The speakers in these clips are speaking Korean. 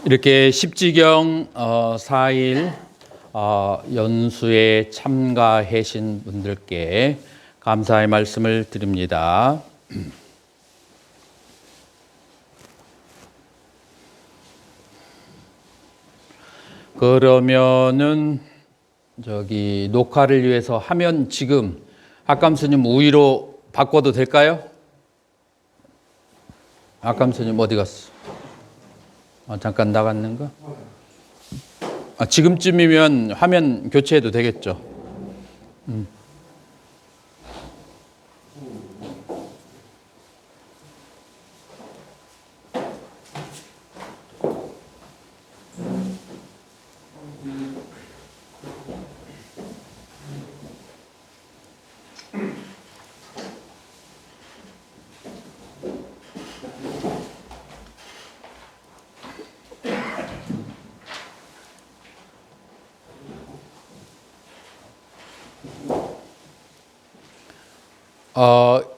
이렇게 십지경 4일 연수에 참가하신 분들께 감사의 말씀을 드립니다. 그러면은 녹화를 위해서 화면 지금 학감스님 우위로 바꿔도 될까요? 학감스님 어디 갔어? 잠깐 나갔는가? 지금쯤이면 화면 교체해도 되겠죠?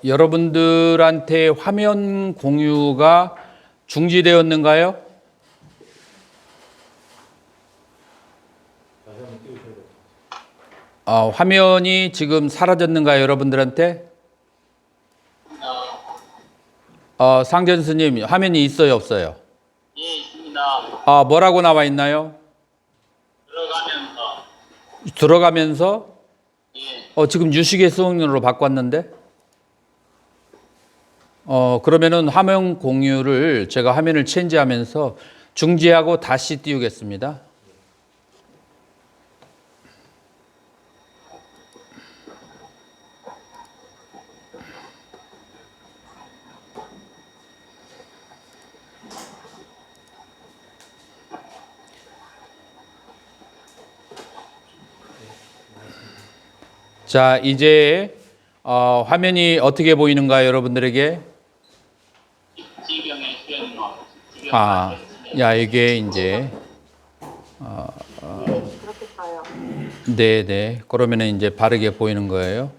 여러분들한테 화면 공유가 중지되었는가요? 화면이 지금 사라졌는가요, 여러분들한테? 상전 스님, 화면이 있어요, 없어요? 예, 있습니다. 뭐라고 나와 있나요? 들어가면서? 예. 지금 유식의 수응으로 바꿨는데? 그러면은 화면 공유를 제가 화면을 체인지하면서 중지하고 다시 띄우겠습니다. 자, 이제 화면이 어떻게 보이는가요, 여러분들에게? 십지경의 수행론. 이게 이제 그렇게 봐요. 네. 그러면은 이제 바르게 보이는 거예요.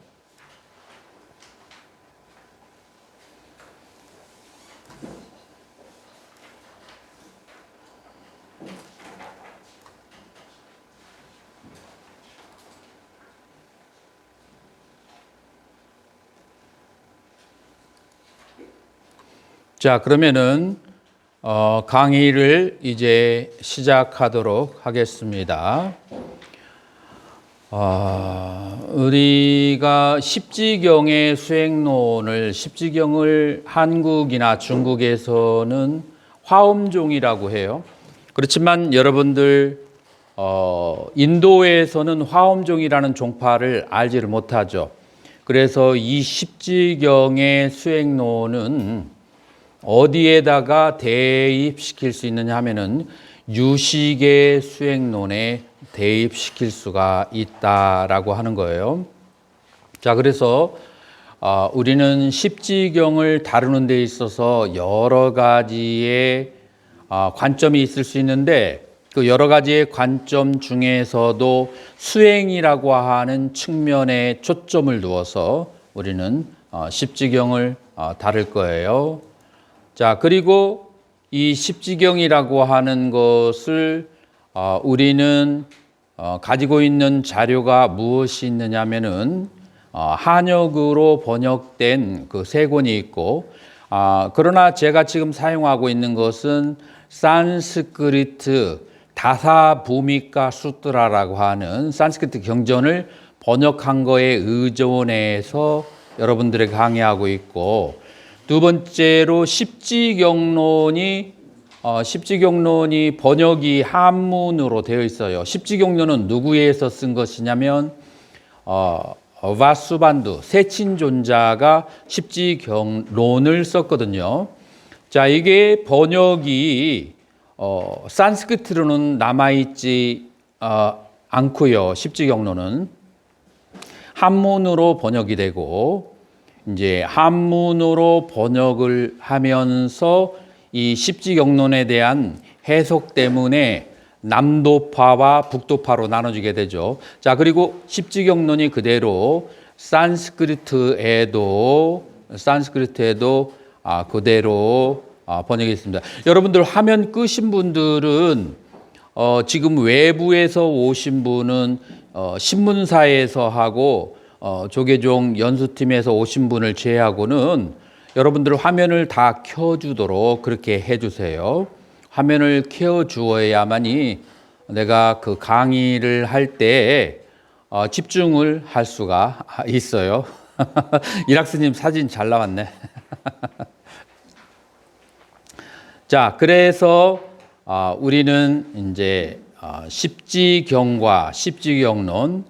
자, 그러면은 강의를 이제 시작하도록 하겠습니다. 우리가 십지경의 수행론을, 십지경을 한국이나 중국에서는 화엄종이라고 해요. 그렇지만 여러분들 인도에서는 화엄종이라는 종파를 알지를 못하죠. 그래서 이 십지경의 수행론은 어디에다가 대입시킬 수 있느냐 하면은 유식의 수행론에 대입시킬 수가 있다라고 하는 거예요. 자, 그래서 우리는 십지경을 다루는 데 있어서 여러 가지의 관점이 있을 수 있는데 그 여러 가지의 관점 중에서도 수행이라고 하는 측면에 초점을 두어서 우리는 십지경을 다룰 거예요. 자, 그리고 이 십지경이라고 하는 것을 우리는 가지고 있는 자료가 무엇이 있느냐면은 한역으로 번역된 그 세 권이 있고 그러나 제가 지금 사용하고 있는 것은 산스크리트 다사부미카 수트라라고 하는 산스크리트 경전을 번역한 거에 의존해서 여러분들에게 강의하고 있고, 두 번째로 십지경론이 번역이 한문으로 되어 있어요. 십지경론은 누구에서 쓴 것이냐면 와수반두 세친존자가 십지경론을 썼거든요. 자, 이게 번역이 산스크리트로는 남아있지 않고요. 십지경론은 한문으로 번역이 되고, 이제 한문으로 번역을 하면서 이 십지경론에 대한 해석 때문에 남도파와 북도파로 나눠지게 되죠. 자, 그리고 십지경론이 그대로 산스크리트에도 그대로 번역했습니다. 여러분들 화면 끄신 분들은 지금 외부에서 오신 분은 신문사에서 하고 조계종 연수팀에서 오신 분을 제외하고는 여러분들 화면을 다 켜주도록 그렇게 해주세요. 화면을 켜주어야만이 내가 그 강의를 할 때 집중을 할 수가 있어요. 이락스님 사진 잘 나왔네. 자, 그래서 우리는 이제 십지경과 십지경론,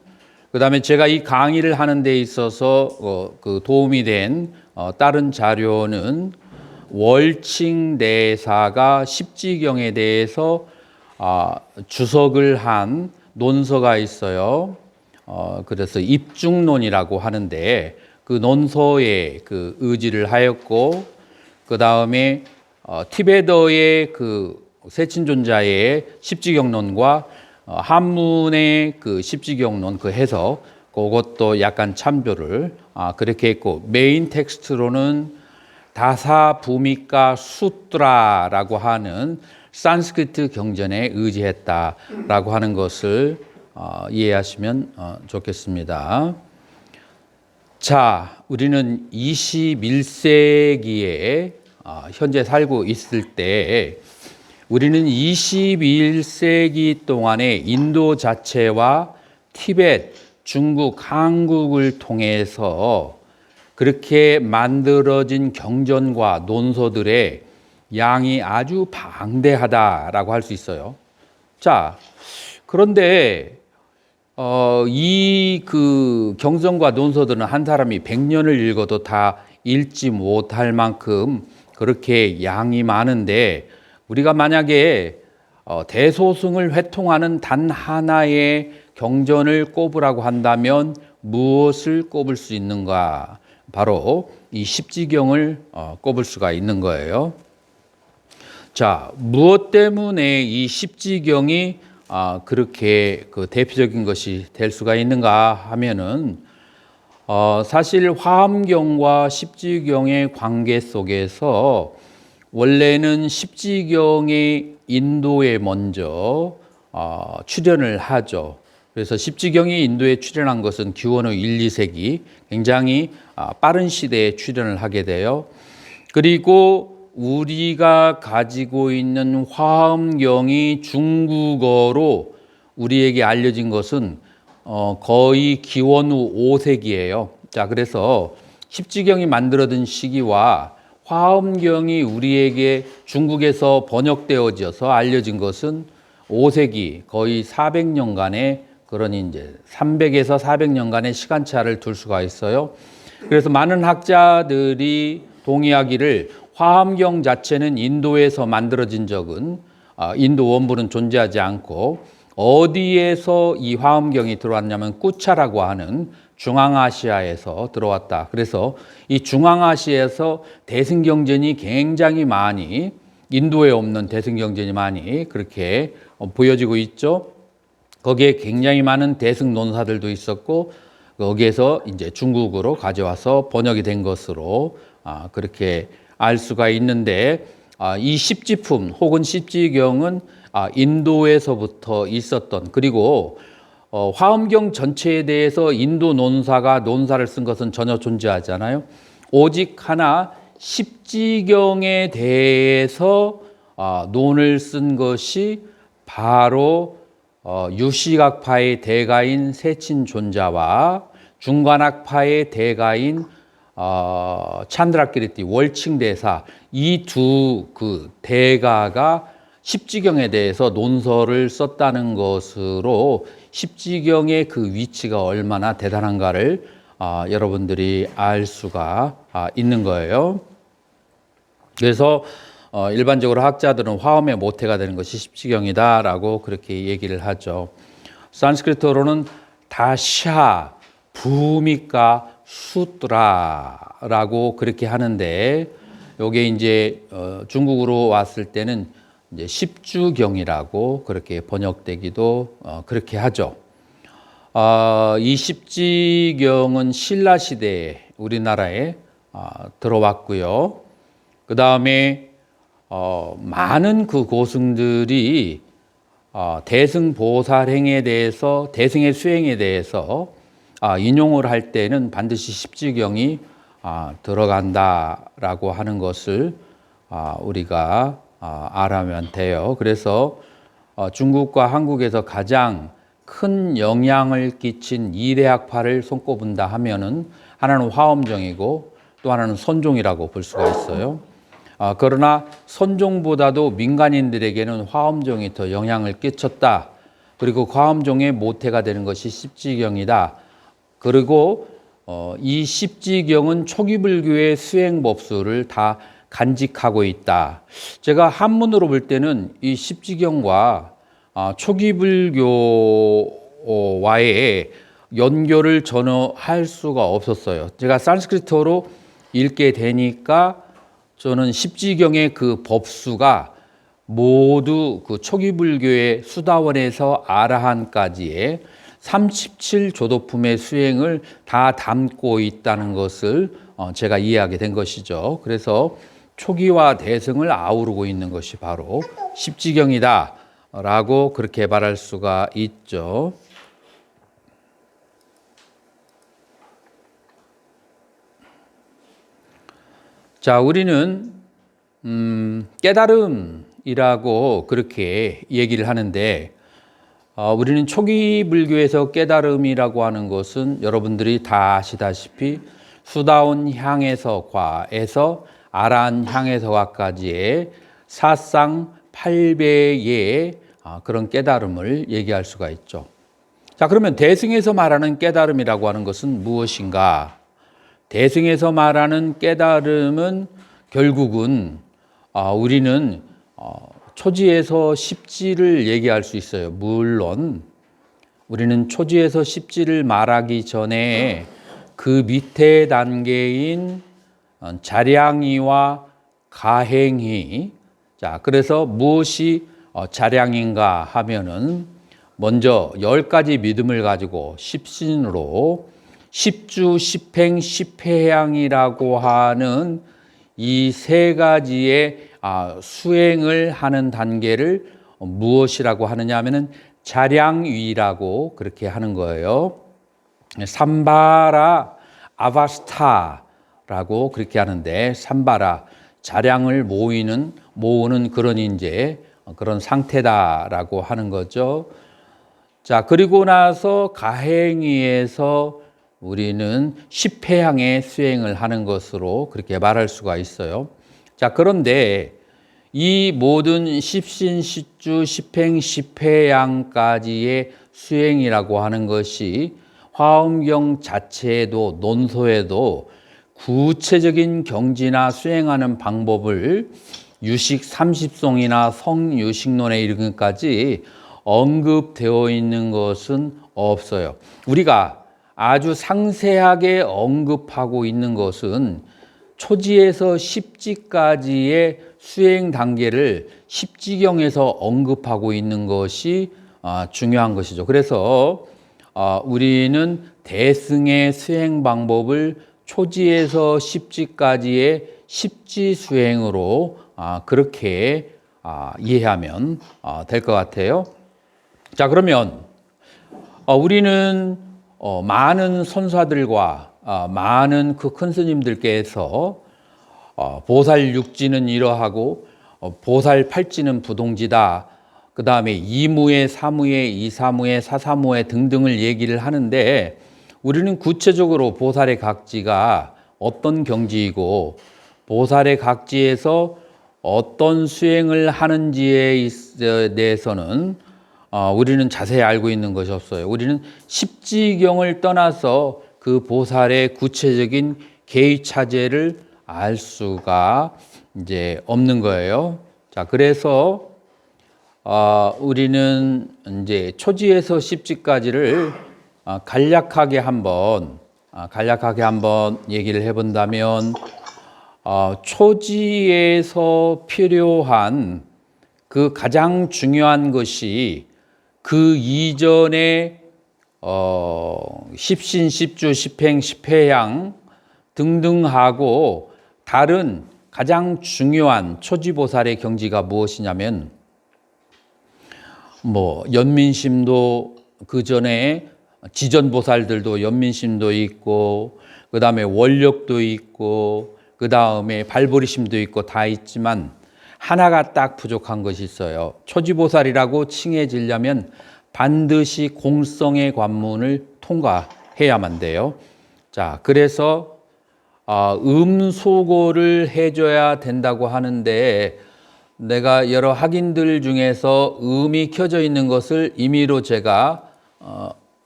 그 다음에 제가 이 강의를 하는 데 있어서 그 도움이 된 다른 자료는 월칭대사가 십지경에 대해서 주석을 한 논서가 있어요. 그래서 입중론이라고 하는데 그 논서에 그 의지를 하였고, 그 다음에 티베더의 그 세친존자의 십지경론과 한문의 그 십지경론 그 해석, 그것도 약간 참조를 그렇게 했고, 메인 텍스트로는 다사부미카 수트라라고 하는 산스크리트 경전에 의지했다라고 하는 것을 이해하시면 좋겠습니다. 자, 우리는 21세기에 현재 살고 있을 때 우리는 21세기 동안에 인도 자체와 티벳, 중국, 한국을 통해서 그렇게 만들어진 경전과 논서들의 양이 아주 방대하다라고 할 수 있어요. 자, 그런데 이 그 경전과 논서들은 한 사람이 100년을 읽어도 다 읽지 못할 만큼 그렇게 양이 많은데, 우리가 만약에 대소승을 회통하는 단 하나의 경전을 꼽으라고 한다면 무엇을 꼽을 수 있는가? 바로 이 십지경을 꼽을 수가 있는 거예요. 자, 무엇 때문에 이 십지경이 그렇게 그 대표적인 것이 될 수가 있는가 하면은 사실 화엄경과 십지경의 관계 속에서 원래는 십지경이 인도에 먼저 출현을 하죠. 그래서 십지경이 인도에 출현한 것은 규원 후 1, 2세기 굉장히 빠른 시대에 출현을 하게 돼요. 그리고 우리가 가지고 있는 화엄경이 중국어로 우리에게 알려진 것은 거의 기원 후 5세기예요. 자, 그래서 십지경이 만들어진 시기와 화엄경이 우리에게 중국에서 번역되어져서 알려진 것은 5세기, 거의 400년간의, 그러니 이제 300에서 400년간의 시간차를 둘 수가 있어요. 그래서 많은 학자들이 동의하기를 화엄경 자체는 인도에서 만들어진 적은 인도 원본은 존재하지 않고, 어디에서 이 화엄경이 들어왔냐면 꾸차라고 하는 중앙아시아에서 들어왔다. 그래서 이 중앙아시아에서 대승경전이 굉장히 많이, 인도에 없는 대승경전이 많이 그렇게 보여지고 있죠. 거기에 굉장히 많은 대승 논사들도 있었고, 거기에서 이제 중국으로 가져와서 번역이 된 것으로 그렇게 알 수가 있는데, 이 십지품 혹은 십지경은 인도에서부터 있었던, 그리고 화엄경 전체에 대해서 인도 논사가 논사를 쓴 것은 전혀 존재하잖아요. 오직 하나 십지경에 대해서 논을 쓴 것이 바로 유시각파의 대가인 세친존자와 중관학파의 대가인 찬드라키르티 월칭대사, 이 두 그 대가가 십지경에 대해서 논서를 썼다는 것으로 십지경의 그 위치가 얼마나 대단한가를 여러분들이 알 수가 있는 거예요. 그래서 일반적으로 학자들은 화엄의 모태가 되는 것이 십지경이다라고 그렇게 얘기를 하죠. 산스크리트어로는 다샤 부미카 수트라라고 그렇게 하는데, 요게 이제 중국으로 왔을 때는 이제 십주경이라고 그렇게 번역되기도 그렇게 하죠. 이 십지경은 신라 시대에 우리나라에 들어왔고요. 그 다음에 많은 그 고승들이 대승보살행에 대해서, 대승의 수행에 대해서 인용을 할 때는 반드시 십지경이 들어간다라고 하는 것을 우리가 알아면 돼요. 그래서 중국과 한국에서 가장 큰 영향을 끼친 2대학파를 손꼽은다 하면은 하나는 화엄정이고 또 하나는 선종이라고 볼 수가 있어요. 그러나 선종보다도 민간인들에게는 화엄정이 더 영향을 끼쳤다. 그리고 화엄정의 모태가 되는 것이 십지경이다. 그리고 이 십지경은 초기 불교의 수행 법수를 다 간직하고 있다. 제가 한문으로 볼 때는 이 십지경과 초기 불교와의 연결을 전혀 할 수가 없었어요. 제가 산스크리트어로 읽게 되니까 저는 십지경의 그 법수가 모두 그 초기 불교의 수다원에서 아라한까지의 37조도품의 수행을 다 담고 있다는 것을 제가 이해하게 된 것이죠. 그래서 초기와 대승을 아우르고 있는 것이 바로 십지경이다 라고 그렇게 말할 수가 있죠. 자, 우리는 깨달음이라고 그렇게 얘기를 하는데 우리는 초기 불교에서 깨달음이라고 하는 것은 여러분들이 다 아시다시피 수다온 향해서과에서 아란 향해서과까지의 사상 8배의 그런 깨달음을 얘기할 수가 있죠. 자, 그러면 대승에서 말하는 깨달음이라고 하는 것은 무엇인가? 대승에서 말하는 깨달음은 결국은 우리는 초지에서 십지를 얘기할 수 있어요. 물론 우리는 초지에서 십지를 말하기 전에 그 밑에 단계인 자량이와 가행이, 자, 그래서 무엇이 자량인가 하면은 먼저 10가지 믿음을 가지고 십신으로 십주, 십행, 십회향이라고 하는 이 세 가지의 수행을 하는 단계를 무엇이라고 하느냐 하면은 자량위라고 그렇게 하는 거예요. 삼바라 아바스타라고 그렇게 하는데, 삼바라 자량을 모으는 그런 이제 그런 상태다라고 하는 거죠. 자, 그리고 나서 가행위에서 우리는 십회향의 수행을 하는 것으로 그렇게 말할 수가 있어요. 자, 그런데 이 모든 십신, 십주, 십행, 십회향까지의 수행이라고 하는 것이 화엄경 자체에도 논소에도 구체적인 경지나 수행하는 방법을 유식 30송이나 성유식론에 이르기까지 언급되어 있는 것은 없어요. 우리가 아주 상세하게 언급하고 있는 것은 초지에서 십지까지의 수행 단계를 십지경에서 언급하고 있는 것이 중요한 것이죠. 그래서 우리는 대승의 수행 방법을 초지에서 십지까지의 십지 수행으로 그렇게 이해하면 될 것 같아요. 자, 그러면 우리는 많은 선사들과 많은 그 큰 스님들께서 보살 육지는 이러하고 보살 팔지는 부동지다, 그 다음에 이무에, 사무에, 이사무에, 사사무에 등등을 얘기를 하는데, 우리는 구체적으로 보살의 각지가 어떤 경지이고 보살의 각지에서 어떤 수행을 하는지에 대해서는 우리는 자세히 알고 있는 것이 없어요. 우리는 십지경을 떠나서 그 보살의 구체적인 개의차제를 알 수가 이제 없는 거예요. 자, 그래서 우리는 이제 초지에서 십지까지를 간략하게 한번 얘기를 해본다면, 초지에서 필요한 그 가장 중요한 것이 그 이전에 십신, 십주, 십행, 십회향 등등하고 다른 가장 중요한 초지보살의 경지가 무엇이냐면 연민심도 그 전에 지전보살들도 연민심도 있고 그 다음에 원력도 있고 그 다음에 발보리심도 있고 다 있지만 하나가 딱 부족한 것이 있어요. 초지보살이라고 칭해지려면 반드시 공성의 관문을 통과해야만 돼요. 자, 그래서 음소거를 해줘야 된다고 하는데 내가 여러 학인들 중에서 음이 켜져 있는 것을 임의로 제가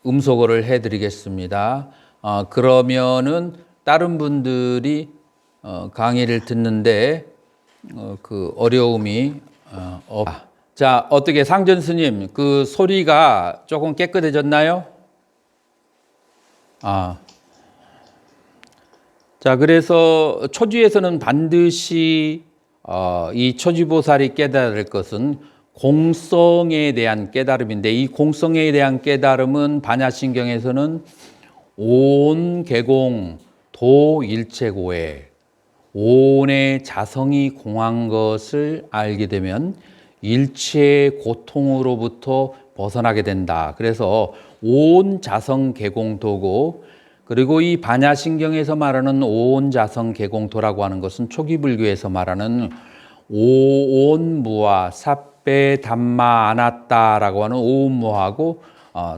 음소거를 해드리겠습니다. 그러면은 다른 분들이 강의를 듣는데 그 어려움이 자, 어떻게 상전 스님 그 소리가 조금 깨끗해졌나요? 자, 그래서 초지에서는 반드시 이 초지보살이 깨달을 것은 공성에 대한 깨달음인데 이 공성에 대한 깨달음은 반야신경에서는 온 개공 도일체고에 온의 자성이 공한 것을 알게 되면 일체의 고통으로부터 벗어나게 된다. 그래서 온 자성 개공도고 그리고 이 반야신경에서 말하는 온 자성 개공도라고 하는 것은 초기 불교에서 말하는 오온무아 삿배 담마 아나따라고 하는 오온무하고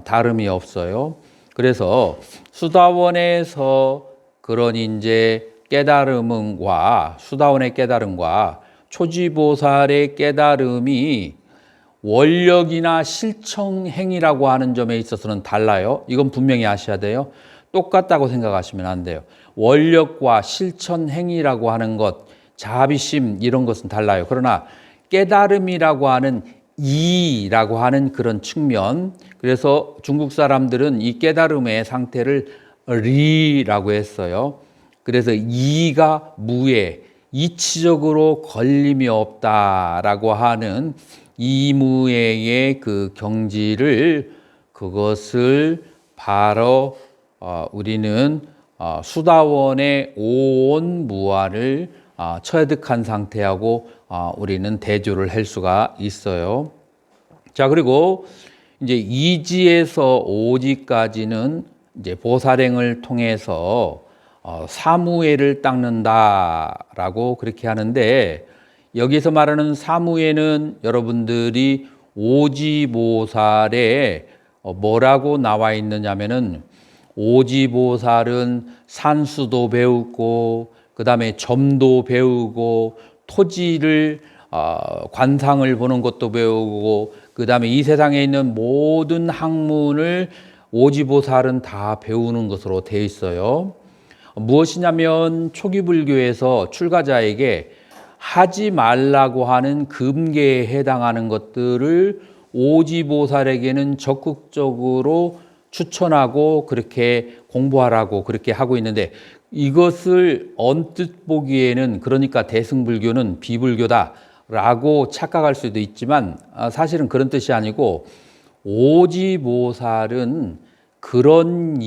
다름이 없어요. 그래서 수다원에서 그런 이제 깨달음과 수다원의 깨달음과 초지보살의 깨달음이 원력이나 실천행이라고 하는 점에 있어서는 달라요. 이건 분명히 아셔야 돼요. 똑같다고 생각하시면 안 돼요. 원력과 실천행이라고 하는 것, 자비심 이런 것은 달라요. 그러나 깨달음이라고 하는 이라고 하는 그런 측면, 그래서 중국 사람들은 이 깨달음의 상태를 리라고 했어요. 그래서 이가 무에 이치적으로 걸림이 없다라고 하는 이무에의 그 경지를 그것을 바로 우리는 수다원의 오온무아를 처득한 상태하고 우리는 대조를 할 수가 있어요. 자, 그리고 이제 2지에서 5지까지는 이제 보살행을 통해서 사무예를 닦는다라고 그렇게 하는데 여기서 말하는 사무예는 여러분들이 오지보살에 뭐라고 나와 있느냐면은 오지보살은 산수도 배우고 그 다음에 점도 배우고 토지를 관상을 보는 것도 배우고 그 다음에 이 세상에 있는 모든 학문을 오지보살은 다 배우는 것으로 되어 있어요. 무엇이냐면 초기 불교에서 출가자에게 하지 말라고 하는 금계에 해당하는 것들을 오지보살에게는 적극적으로 추천하고 그렇게 공부하라고 그렇게 하고 있는데 이것을 언뜻 보기에는 그러니까 대승불교는 비불교다라고 착각할 수도 있지만 사실은 그런 뜻이 아니고 오지보살은 그런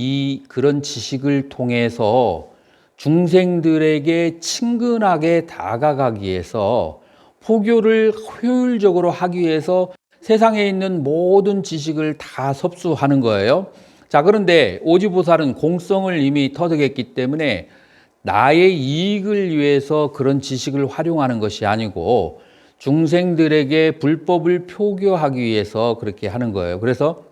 지식을 통해서 중생들에게 친근하게 다가가기 위해서 포교를 효율적으로 하기 위해서 세상에 있는 모든 지식을 다 섭수하는 거예요. 자, 그런데 오지보살은 공성을 이미 터득했기 때문에 나의 이익을 위해서 그런 지식을 활용하는 것이 아니고 중생들에게 불법을 표교하기 위해서 그렇게 하는 거예요. 그래서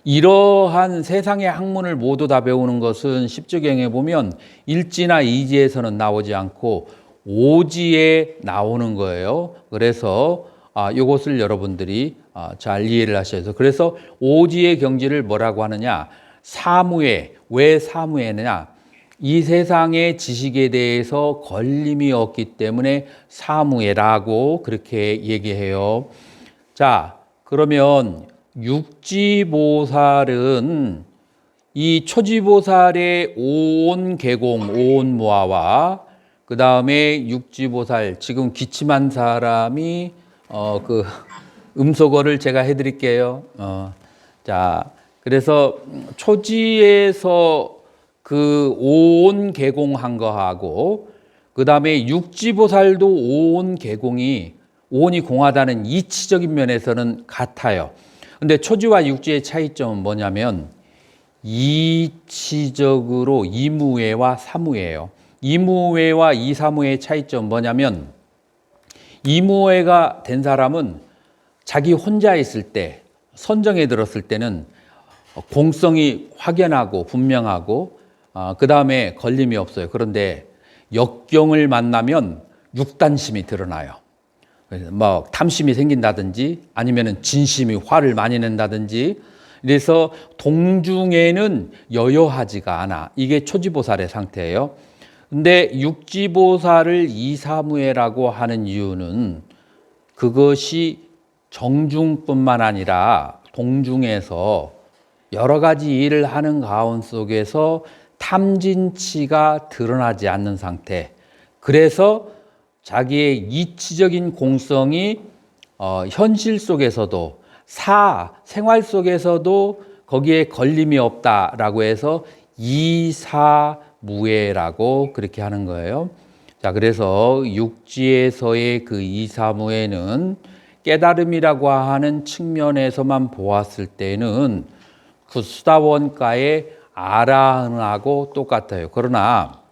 이러한 세상의 학문을 모두 다 배우는 것은 십조경에 보면 1지나 2지에서는 나오지 않고 5지에 나오는 거예요. 그래서 이것을 여러분들이 잘 이해를 하셔야 돼요. 그래서 5지의 경지를 뭐라고 하느냐? 사무예. 왜 사무예느냐? 이 세상의 지식에 대해서 걸림이 없기 때문에 사무예라고 그렇게 얘기해요. 자, 그러면 육지보살은 이 초지보살의 오온개공, 오온무아와 그 다음에 육지보살, 지금 기침한 사람이 그 음소거를 제가 해드릴게요. 자, 그래서 초지에서 그 오온개공한 거하고 그 다음에 육지보살도 오온이 공하다는 이치적인 면에서는 같아요. 근데 초지와 육지의 차이점은 뭐냐면 이치적으로 이무외와 사무외예요. 이무외와 이사무외의 차이점은 뭐냐면 이무외가 된 사람은 자기 혼자 있을 때, 선정에 들었을 때는 공성이 확연하고 분명하고 그 다음에 걸림이 없어요. 그런데 역경을 만나면 육단심이 드러나요. 뭐 탐심이 생긴다든지 아니면은 진심이 화를 많이 낸다든지, 그래서 동중에는 여여하지가 않아. 이게 초지보살의 상태예요. 근데 육지보살을 이사무예라고 하는 이유는 그것이 정중뿐만 아니라 동중에서 여러 가지 일을 하는 가운 속에서 탐진치가 드러나지 않는 상태. 그래서 자기의 이치적인 공성이 현실 속에서도 생활 속에서도 거기에 걸림이 없다라고 해서 이사무예라고 그렇게 하는 거예요. 자, 그래서 육지에서의 그 이사무예는 깨달음이라고 하는 측면에서만 보았을 때는 그 수다원가의 아라한하고 똑같아요. 그러나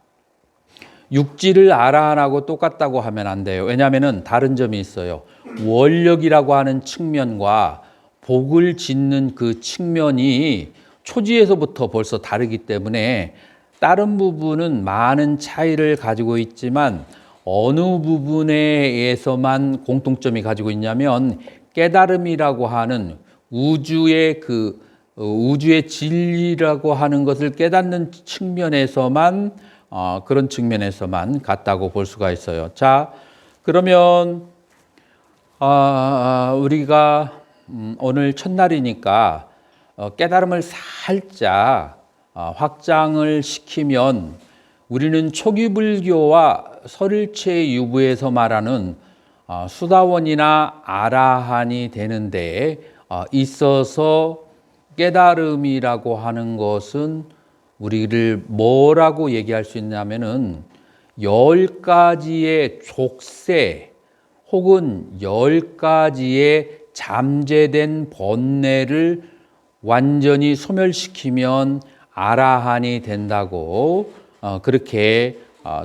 육지를 아라한하고 똑같다고 하면 안 돼요. 왜냐하면 다른 점이 있어요. 원력이라고 하는 측면과 복을 짓는 그 측면이 초지에서부터 벌써 다르기 때문에 다른 부분은 많은 차이를 가지고 있지만 어느 부분에서만 공통점이 가지고 있냐면 깨달음이라고 하는 우주의 진리라고 하는 것을 깨닫는 측면에서만 그런 측면에서만 같다고 볼 수가 있어요. 자, 그러면 우리가 오늘 첫날이니까 깨달음을 살짝 확장을 시키면 우리는 초기불교와 설일체 유부에서 말하는 수다원이나 아라한이 되는 데에 있어서 깨달음이라고 하는 것은 우리를 뭐라고 얘기할 수 있냐면은 10가지의 족쇄 혹은 10가지의 잠재된 번뇌를 완전히 소멸시키면 아라한이 된다고 그렇게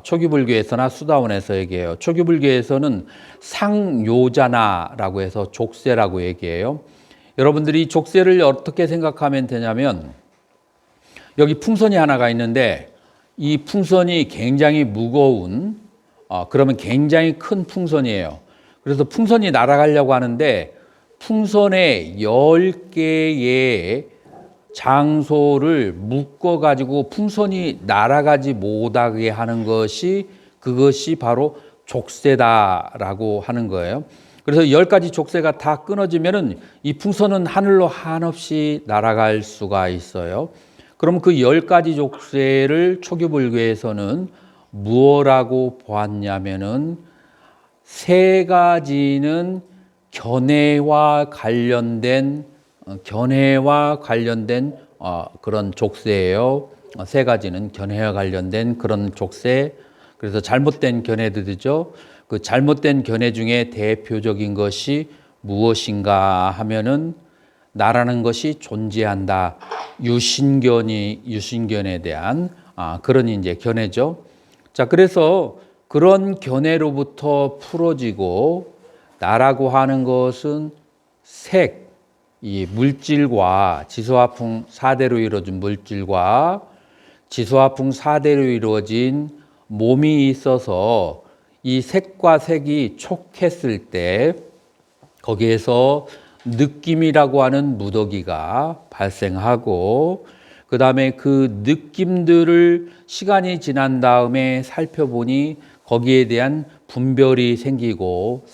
초기불교에서나 수다원에서 얘기해요. 초기불교에서는 상요자나라고 해서 족쇄라고 얘기해요. 여러분들이 족쇄를 어떻게 생각하면 되냐면 여기 풍선이 하나가 있는데 이 풍선이 굉장히 무거운 그러면 굉장히 큰 풍선이에요. 그래서 풍선이 날아가려고 하는데 풍선에 10개의 장소를 묶어 가지고 풍선이 날아가지 못하게 하는 그것이 바로 족쇄다라고 하는 거예요. 그래서 10가지 족쇄가 다 끊어지면은 이 풍선은 하늘로 한없이 날아갈 수가 있어요. 그럼 그 10가지 족쇄를 초기불교에서는 무엇라고 보았냐면은 3가지는 견해와 관련된 그런 족쇄예요. 3가지는 견해와 관련된 그런 족쇄. 그래서 잘못된 견해들이죠. 그 잘못된 견해 중에 대표적인 것이 무엇인가 하면은 나라는 것이 존재한다. 유신견에 대한 그런 이제 견해죠. 자, 그래서 그런 견해로부터 풀어지고 나라고 하는 것은 이 물질과 지수화풍 4대로 이루어진 물질과 지수화풍 4대로 이루어진 몸이 있어서 이 색과 색이 촉했을 때 거기에서 느낌이라고 하는 무더기가 발생하고 그 다음에 그 느낌들을 시간이 지난 다음에 살펴보니 거기에 대한 분별이 생기고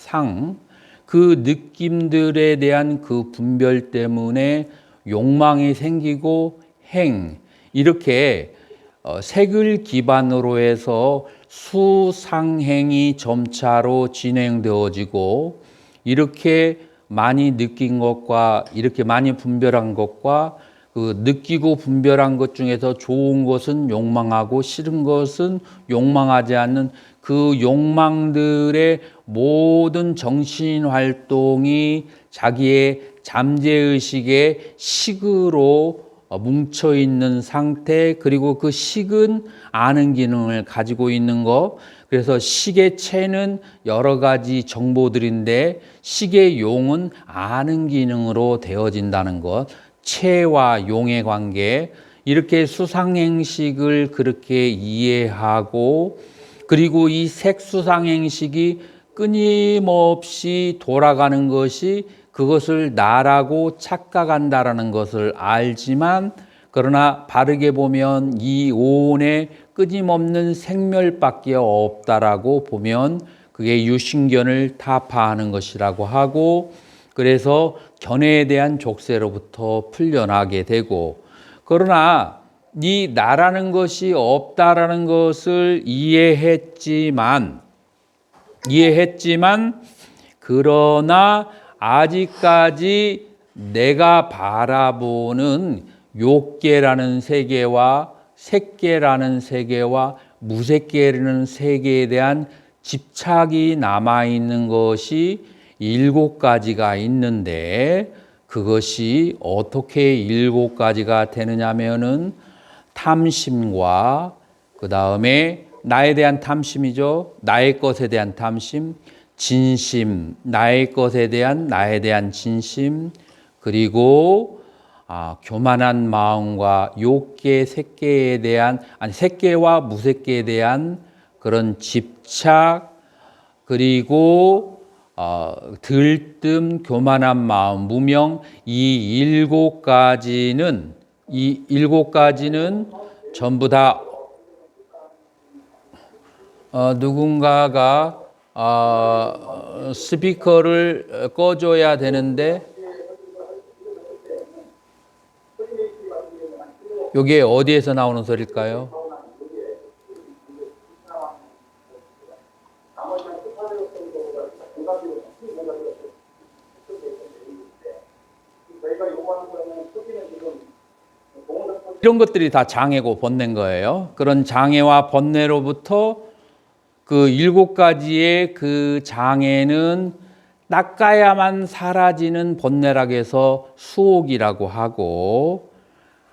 그 느낌들에 대한 그 분별 때문에 욕망이 생기고 이렇게 색을 기반으로 해서 수상행이 점차로 진행되어지고 이렇게 많이 느낀 것과 이렇게 많이 분별한 것과 그 느끼고 분별한 것 중에서 좋은 것은 욕망하고 싫은 것은 욕망하지 않는 그 욕망들의 모든 정신 활동이 자기의 잠재의식의 식으로 뭉쳐 있는 상태, 그리고 그 식은 아는 기능을 가지고 있는 것. 그래서 식의 체는 여러 가지 정보들인데 식의 용은 아는 기능으로 되어진다는 것. 체와 용의 관계, 이렇게 수상행식을 그렇게 이해하고, 그리고 이 색수상행식이 끊임없이 돌아가는 것이 그것을 나라고 착각한다라는 것을 알지만, 그러나 바르게 보면 이 오온에 끊임없는 생멸밖에 없다라고 보면 그게 유신견을 타파하는 것이라고 하고, 그래서 견해에 대한 족쇄로부터 풀려나게 되고, 그러나 이 나라는 것이 없다라는 것을 이해했지만 그러나 아직까지 내가 바라보는 욕계라는 세계와 색계라는 세계와 무색계라는 세계에 대한 집착이 남아있는 것이 7가지가 있는데, 그것이 어떻게 7가지가 되느냐면은 탐심과, 그 다음에 나에 대한 탐심이죠. 나의 것에 대한 탐심, 진심, 나의 것에 대한 나에 대한 진심, 그리고 교만한 마음과 욕계, 색계에 대한, 색계와 무색계에 대한 그런 집착, 그리고 들뜸, 교만한 마음, 무명, 이 7가지는 전부 다 누군가가 스피커를 꺼줘야 되는데, 이게 어디에서 나오는 소리일까요? 이런 것들이 다 장애고 번뇌인 거예요. 그런 장애와 번뇌로부터 그 7가지의 그 장애는 닦아야만 사라지는 번뇌라고 해서 수옥이라고 하고,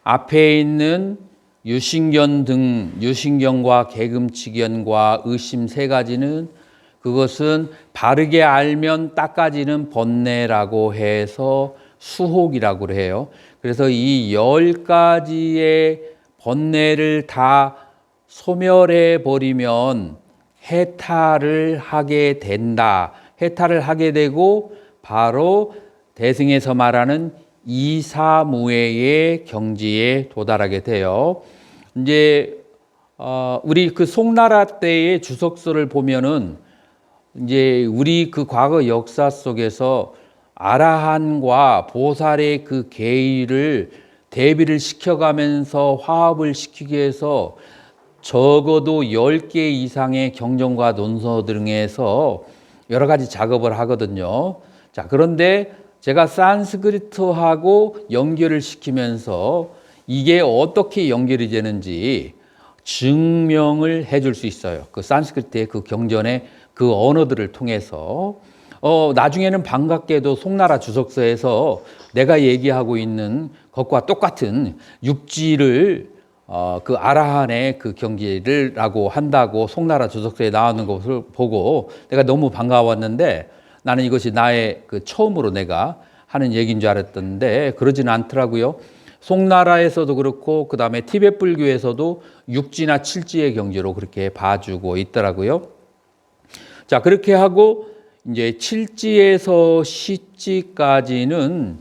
앞에 있는 유신견 등 유신견과 개금치견과 의심 3가지는 그것은 바르게 알면 닦아지는 번뇌라고 해서 수옥이라고 해요. 그래서 이 10가지의 번뇌를 다 소멸해 버리면 해탈을 하게 된다. 해탈을 하게 되고 바로 대승에서 말하는 이사무예의 경지에 도달하게 돼요. 이제 우리 그 송나라 때의 주석서를 보면은 이제 우리 그 과거 역사 속에서 아라한과 보살의 그 계의를 대비를 시켜가면서 화합을 시키기 위해서 적어도 10개 이상의 경전과 논서 등에서 여러 가지 작업을 하거든요. 자, 그런데 제가 산스크리트하고 연결을 시키면서 이게 어떻게 연결이 되는지 증명을 해줄 수 있어요. 그 산스크리트의 그 경전의 그 언어들을 통해서. 나중에는 반갑게도 송나라 주석서에서 내가 얘기하고 있는 것과 똑같은 육지를 그 아라한의 그 경지를라고 한다고 송나라 주석서에 나오는 것을 보고 내가 너무 반가웠는데, 나는 이것이 나의 그 처음으로 내가 하는 얘기인 줄 알았던데 그러지는 않더라고요. 송나라에서도 그렇고 그 다음에 티베트 불교에서도 육지나 칠지의 경지로 그렇게 봐주고 있더라고요. 자, 그렇게 하고 이제 칠지에서 시지까지는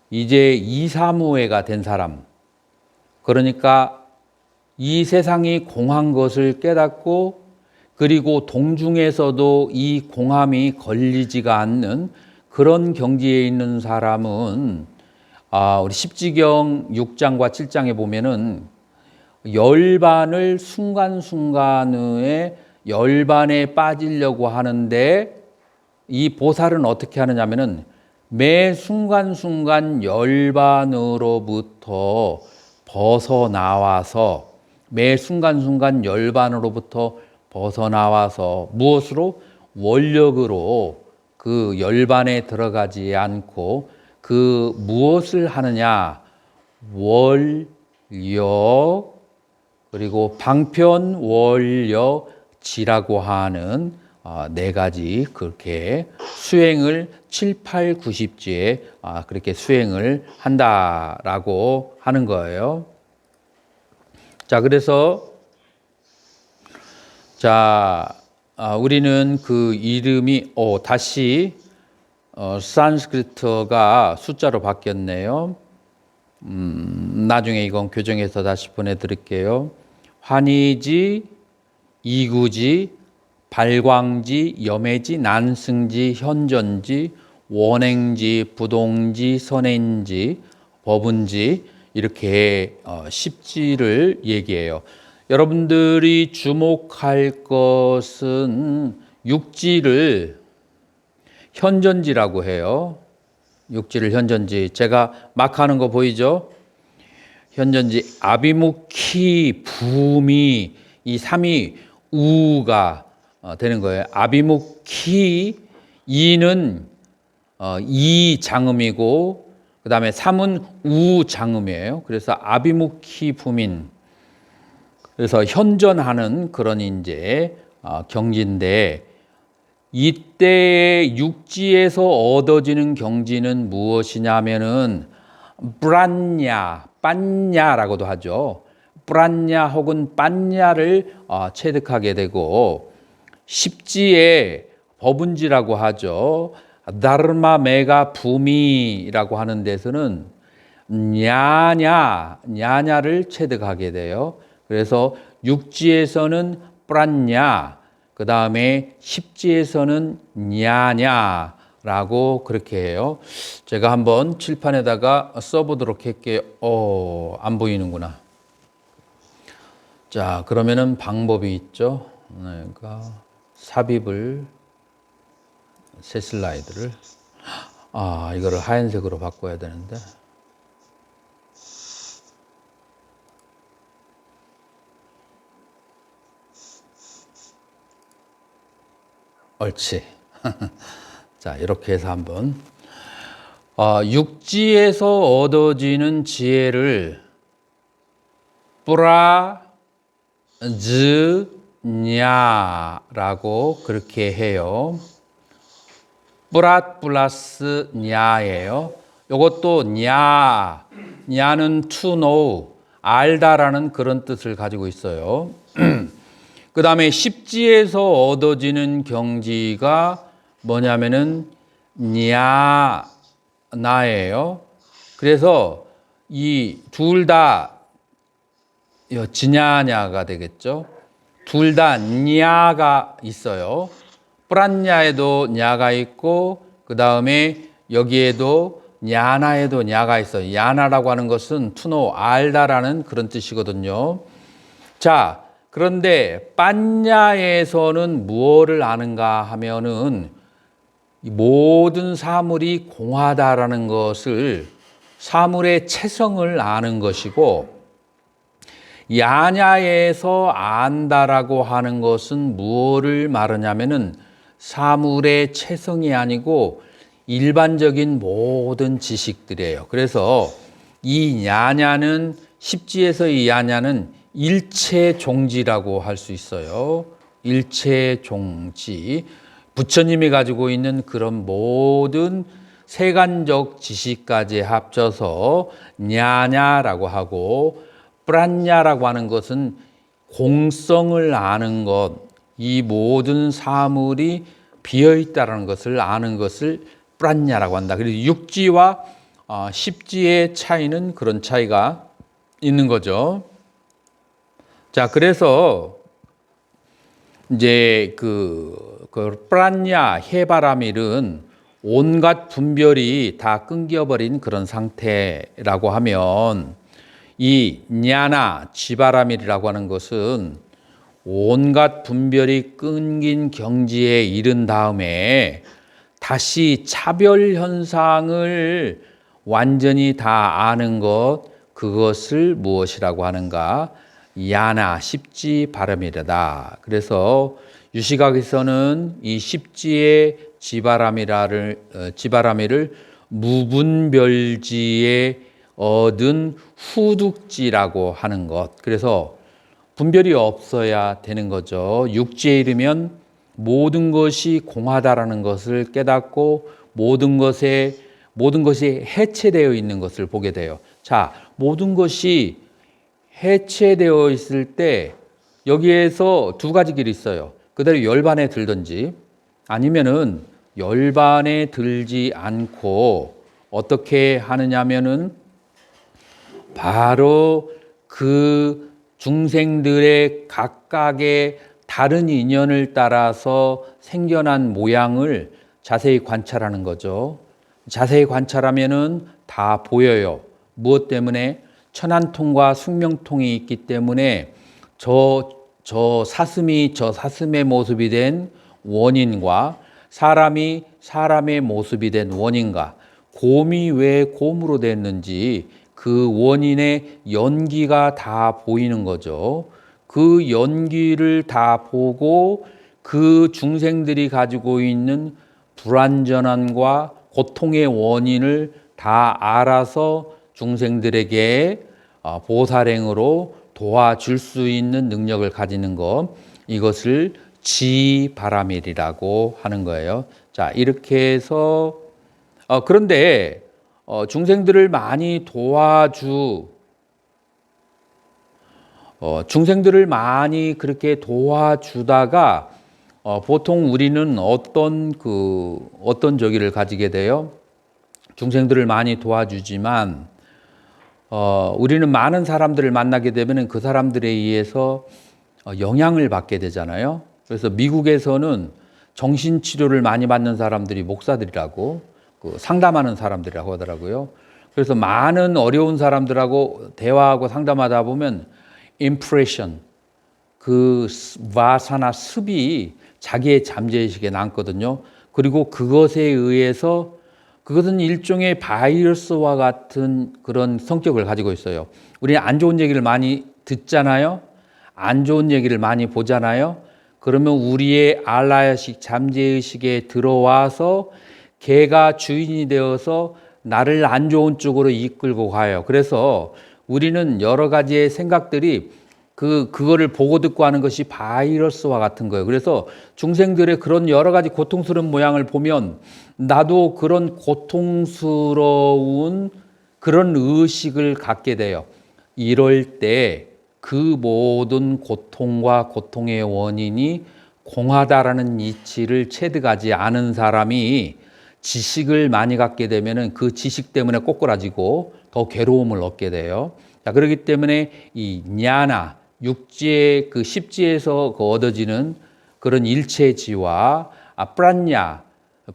이제 이사무예가 된 사람, 그러니까 이 세상이 공한 것을 깨닫고, 그리고 동중에서도 이 공함이 걸리지가 않는 그런 경지에 있는 사람은 우리 십지경 6장과 7장에 보면은 열반을 순간순간에 열반에 빠지려고 하는데, 이 보살은 어떻게 하느냐면은 매 순간순간 열반으로부터 벗어나와서 매 순간순간 열반으로부터 벗어나와서 무엇으로? 원력으로 그 열반에 들어가지 않고 그 무엇을 하느냐? 원력 그리고 방편원력지라고 하는 네 가지 그렇게 수행을 7, 8, 90지에 그렇게 수행을 한다라고 하는 거예요. 자, 그래서 우리는 그 이름이 다시 산스크리트가 숫자로 바뀌었네요. 나중에 이건 교정해서 다시 보내드릴게요. 환희지, 이구지, 발광지, 염해지, 난승지, 현전지, 원행지, 부동지, 선행지, 법운지 이렇게 10지를 얘기해요. 여러분들이 주목할 것은 육지를 현전지라고 해요. 육지를 현전지. 제가 막 하는 거 보이죠? 현전지 아비묵히 부미 이 3이 우가 되는 거예요. 아비묵히 이는 이 장음이고 그 다음에 3은 우 장음이에요. 그래서 아비묵히 부민. 그래서 현전하는 그런 이제 경지인데 이때 육지에서 얻어지는 경지는 무엇이냐면은 브란냐, 빤냐라고도 하죠. 브란냐 혹은 빤냐를 체득하게 되고 십지에 법운지라고 하죠. 다르마 메가 부미라고 하는 데서는 냐냐를 체득하게 돼요. 그래서 육지에서는 브란냐, 그 다음에 십지에서는 냐냐라고 그렇게 해요. 제가 한번 칠판에다가 써보도록 할게요. 안 보이는구나. 자, 그러면은 방법이 있죠. 내가 삽입을 새 슬라이드를 이거를 하얀색으로 바꿔야 되는데. 옳지. 자, 이렇게 해서 한번 육지에서 얻어지는 지혜를 뿌라즈냐라고 그렇게 해요. 뿌랏 플러스 냐예요. 이것도 냐는 to know, 알다라는 그런 뜻을 가지고 있어요. 그 다음에 십지에서 얻어지는 경지가 뭐냐면은 나예요. 그래서 이 둘 다 지냐냐가 되겠죠. 둘 다 냐가 있어요. 뿌란냐에도 냐가 있고 그 다음에 여기에도 냐나에도 냐가 있어요. 야나라고 하는 것은 투노 알다라는 그런 뜻이거든요. 자, 그런데 빤냐에서는 무엇을 아는가 하면은 모든 사물이 공하다라는 것을 사물의 체성을 아는 것이고 야냐에서 안다라고 하는 것은 무엇을 말하냐면은 사물의 체성이 아니고 일반적인 모든 지식들이에요. 그래서 이 야냐는 십지에서 이 야냐는 일체종지라고 할 수 있어요. 일체종지. 부처님이 가지고 있는 그런 모든 세간적 지식까지 합쳐서 냐냐라고 하고 프란냐라고 하는 것은 공성을 아는 것, 이 모든 사물이 비어있다는 것을 아는 것을 프란냐라고 한다. 그래서 육지와 십지의 차이는 그런 차이가 있는 거죠. 자, 그래서 이제 그 프란냐 해바라밀은 온갖 분별이 다 끊겨버린 그런 상태라고 하면 이 냐나 지바라밀이라고 하는 것은 온갖 분별이 끊긴 경지에 이른 다음에 다시 차별 현상을 완전히 다 아는 것, 그것을 무엇이라고 하는가? 야나 십지 바람이라다. 그래서 유시각에서는 이 십지의 지바라미를 무분별지에 얻은 후둑지라고 하는 것. 그래서 분별이 없어야 되는 거죠. 육지에 이르면 모든 것이 공하다라는 것을 깨닫고 모든 것이 해체되어 있는 것을 보게 돼요. 자, 모든 것이 해체되어 있을 때 여기에서 두 가지 길이 있어요. 그대로 열반에 들든지 아니면은 열반에 들지 않고 어떻게 하느냐면은 바로 그 중생들의 각각의 다른 인연을 따라서 생겨난 모양을 자세히 관찰하는 거죠. 자세히 관찰하면은 다 보여요. 무엇 때문에? 천안통과 숙명통이 있기 때문에 저 사슴의 모습이 된 원인과 사람이 사람의 모습이 된 원인과 곰이 왜 곰으로 됐는지 그 원인의 연기가 다 보이는 거죠. 그 연기를 다 보고 그 중생들이 가지고 있는 불완전함과 고통의 원인을 다 알아서 중생들에게 보살행으로 도와줄 수 있는 능력을 가지는 것, 이것을 지바라밀이라고 하는 거예요. 자, 이렇게 해서 그런데 중생들을 많이 중생들을 많이 그렇게 도와주다가 보통 우리는 어떤 저기를 가지게 돼요? 중생들을 많이 도와주지만 우리는 많은 사람들을 만나게 되면 그 사람들에 의해서 영향을 받게 되잖아요. 그래서 미국에서는 정신치료를 많이 받는 사람들이 목사들이라고 상담하는 사람들이라고 하더라고요. 그래서 많은 어려운 사람들하고 대화하고 상담하다 보면 impression, 그 바사나 습이 자기의 잠재의식에 남거든요. 그리고 그것에 의해서 그것은 일종의 바이러스와 같은 그런 성격을 가지고 있어요. 우리는 안 좋은 얘기를 많이 듣잖아요. 안 좋은 얘기를 많이 보잖아요. 그러면 우리의 알라야식 잠재의식에 들어와서 걔가 주인이 되어서 나를 안 좋은 쪽으로 이끌고 가요. 그래서 우리는 여러 가지의 생각들이 그거를 보고 듣고 하는 것이 바이러스와 같은 거예요. 그래서 중생들의 그런 여러 가지 고통스러운 모양을 보면 나도 그런 고통스러운 그런 의식을 갖게 돼요. 이럴 때 그 모든 고통과 고통의 원인이 공하다라는 이치를 체득하지 않은 사람이 지식을 많이 갖게 되면 그 지식 때문에 꼬꾸라지고 더 괴로움을 얻게 돼요. 자, 그렇기 때문에 이 냐나, 육지의 그 십지에서 얻어지는 그런 일체지와 프란냐,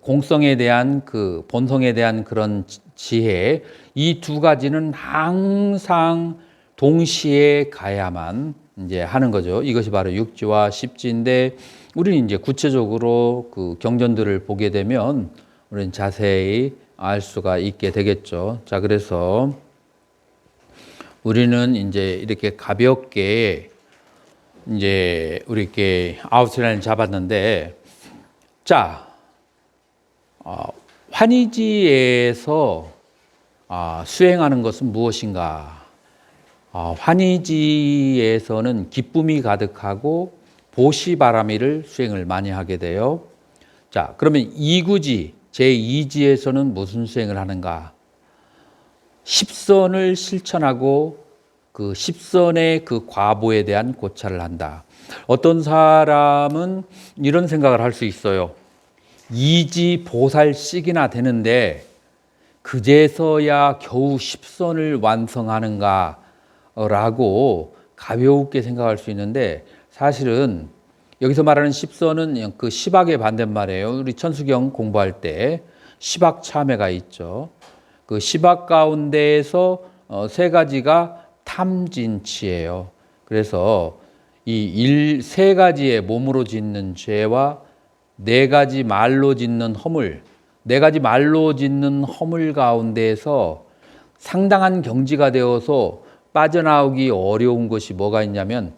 공성에 대한 그 본성에 대한 그런 지혜, 이 두 가지는 항상 동시에 가야만 이제 하는 거죠. 이것이 바로 육지와 십지인데 우리는 이제 구체적으로 그 경전들을 보게 되면 우리는 자세히 알 수가 있게 되겠죠. 자, 그래서 우리는 이제 이렇게 가볍게 이제 우리 이렇게 아웃라인을 잡았는데, 자, 환희지에서 수행하는 것은 무엇인가? 환희지에서는 기쁨이 가득하고 보시바라미를 수행을 많이 하게 돼요. 자, 그러면 이구지, 제2지에서는 무슨 수행을 하는가? 십선을 실천하고 그 십선의 그 과보에 대한 고찰을 한다. 어떤 사람은 이런 생각을 할 수 있어요. 이지 보살씩이나 되는데 그제서야 겨우 십선을 완성하는가라고 가볍게 생각할 수 있는데, 사실은 여기서 말하는 십선은 그 시박의 반대말이에요. 우리 천수경 공부할 때 시박 참회가 있죠. 그 시박 가운데에서 세 가지가 탐진치예요. 그래서 이 세 가지의 몸으로 짓는 죄와 네 가지 말로 짓는 허물, 네 가지 말로 짓는 허물 가운데에서 상당한 경지가 되어서 빠져나오기 어려운 것이 뭐가 있냐면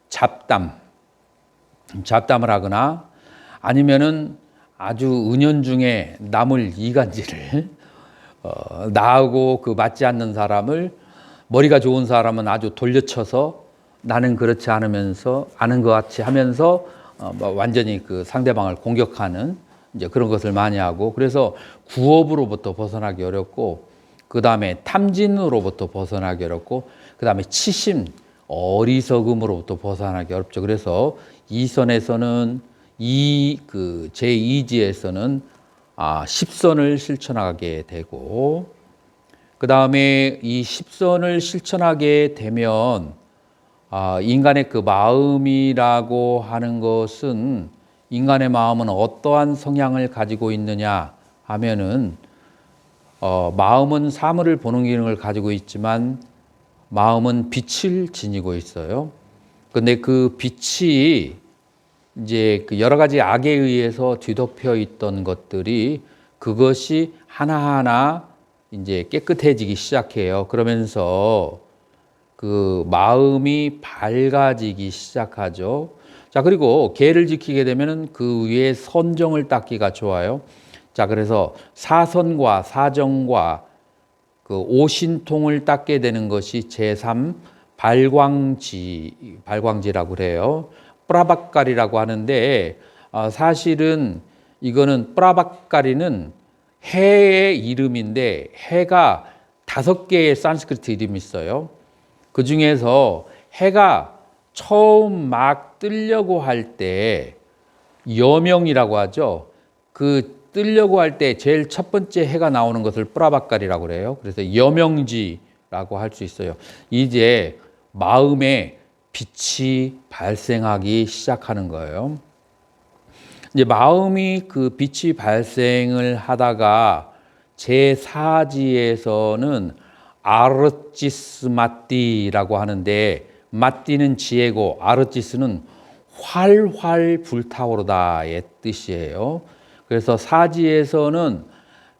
잡담을 하거나 아니면은 아주 은연중에 남을 이간질을 나하고 그 맞지 않는 사람을 머리가 좋은 사람은 아주 돌려쳐서 나는 그렇지 않으면서 아는 것 같이 하면서 뭐 완전히 그 상대방을 공격하는 이제 그런 것을 많이 하고 그래서 구업으로부터 벗어나기 어렵고 그 다음에 탐진으로부터 벗어나기 어렵고 그 다음에 치심 어리석음으로부터 벗어나기 어렵죠. 그래서 이 선에서는 그 제2지에서는 십선을 실천하게 되고 그 다음에 이 십선을 실천하게 되면 인간의 그 마음이라고 하는 것은 인간의 마음은 어떠한 성향을 가지고 있느냐 하면은 마음은 사물을 보는 기능을 가지고 있지만 마음은 빛을 지니고 있어요. 근데 그 빛이 이제 그 여러 가지 악에 의해서 뒤덮여 있던 것들이 그것이 하나하나 이제 깨끗해지기 시작해요. 그러면서 그 마음이 밝아지기 시작하죠. 자, 그리고 계를 지키게 되면은 그 위에 선정을 닦기가 좋아요. 자, 그래서 사선과 사정과 그 오신통을 닦게 되는 것이 제3 발광지라고 그래요. 프라바까리라고 하는데 사실은 이거는 프라바까리는 해의 이름인데 해가 5개의 산스크리트 이름이 있어요. 그 중에서 해가 처음 막 뜨려고 할 때 여명이라고 하죠. 그 뜨려고 할 때 제일 첫 번째 해가 나오는 것을 프라바까리라고 그래요. 그래서 여명지라고 할 수 있어요. 이제 마음에 빛이 발생하기 시작하는 거예요. 이제 마음이 그 빛이 발생을 하다가 제4지에서는 아르치스 마띠라고 하는데 마띠는 지혜고 아르치스는 활활 불타오르다의 뜻이에요. 그래서 사지에서는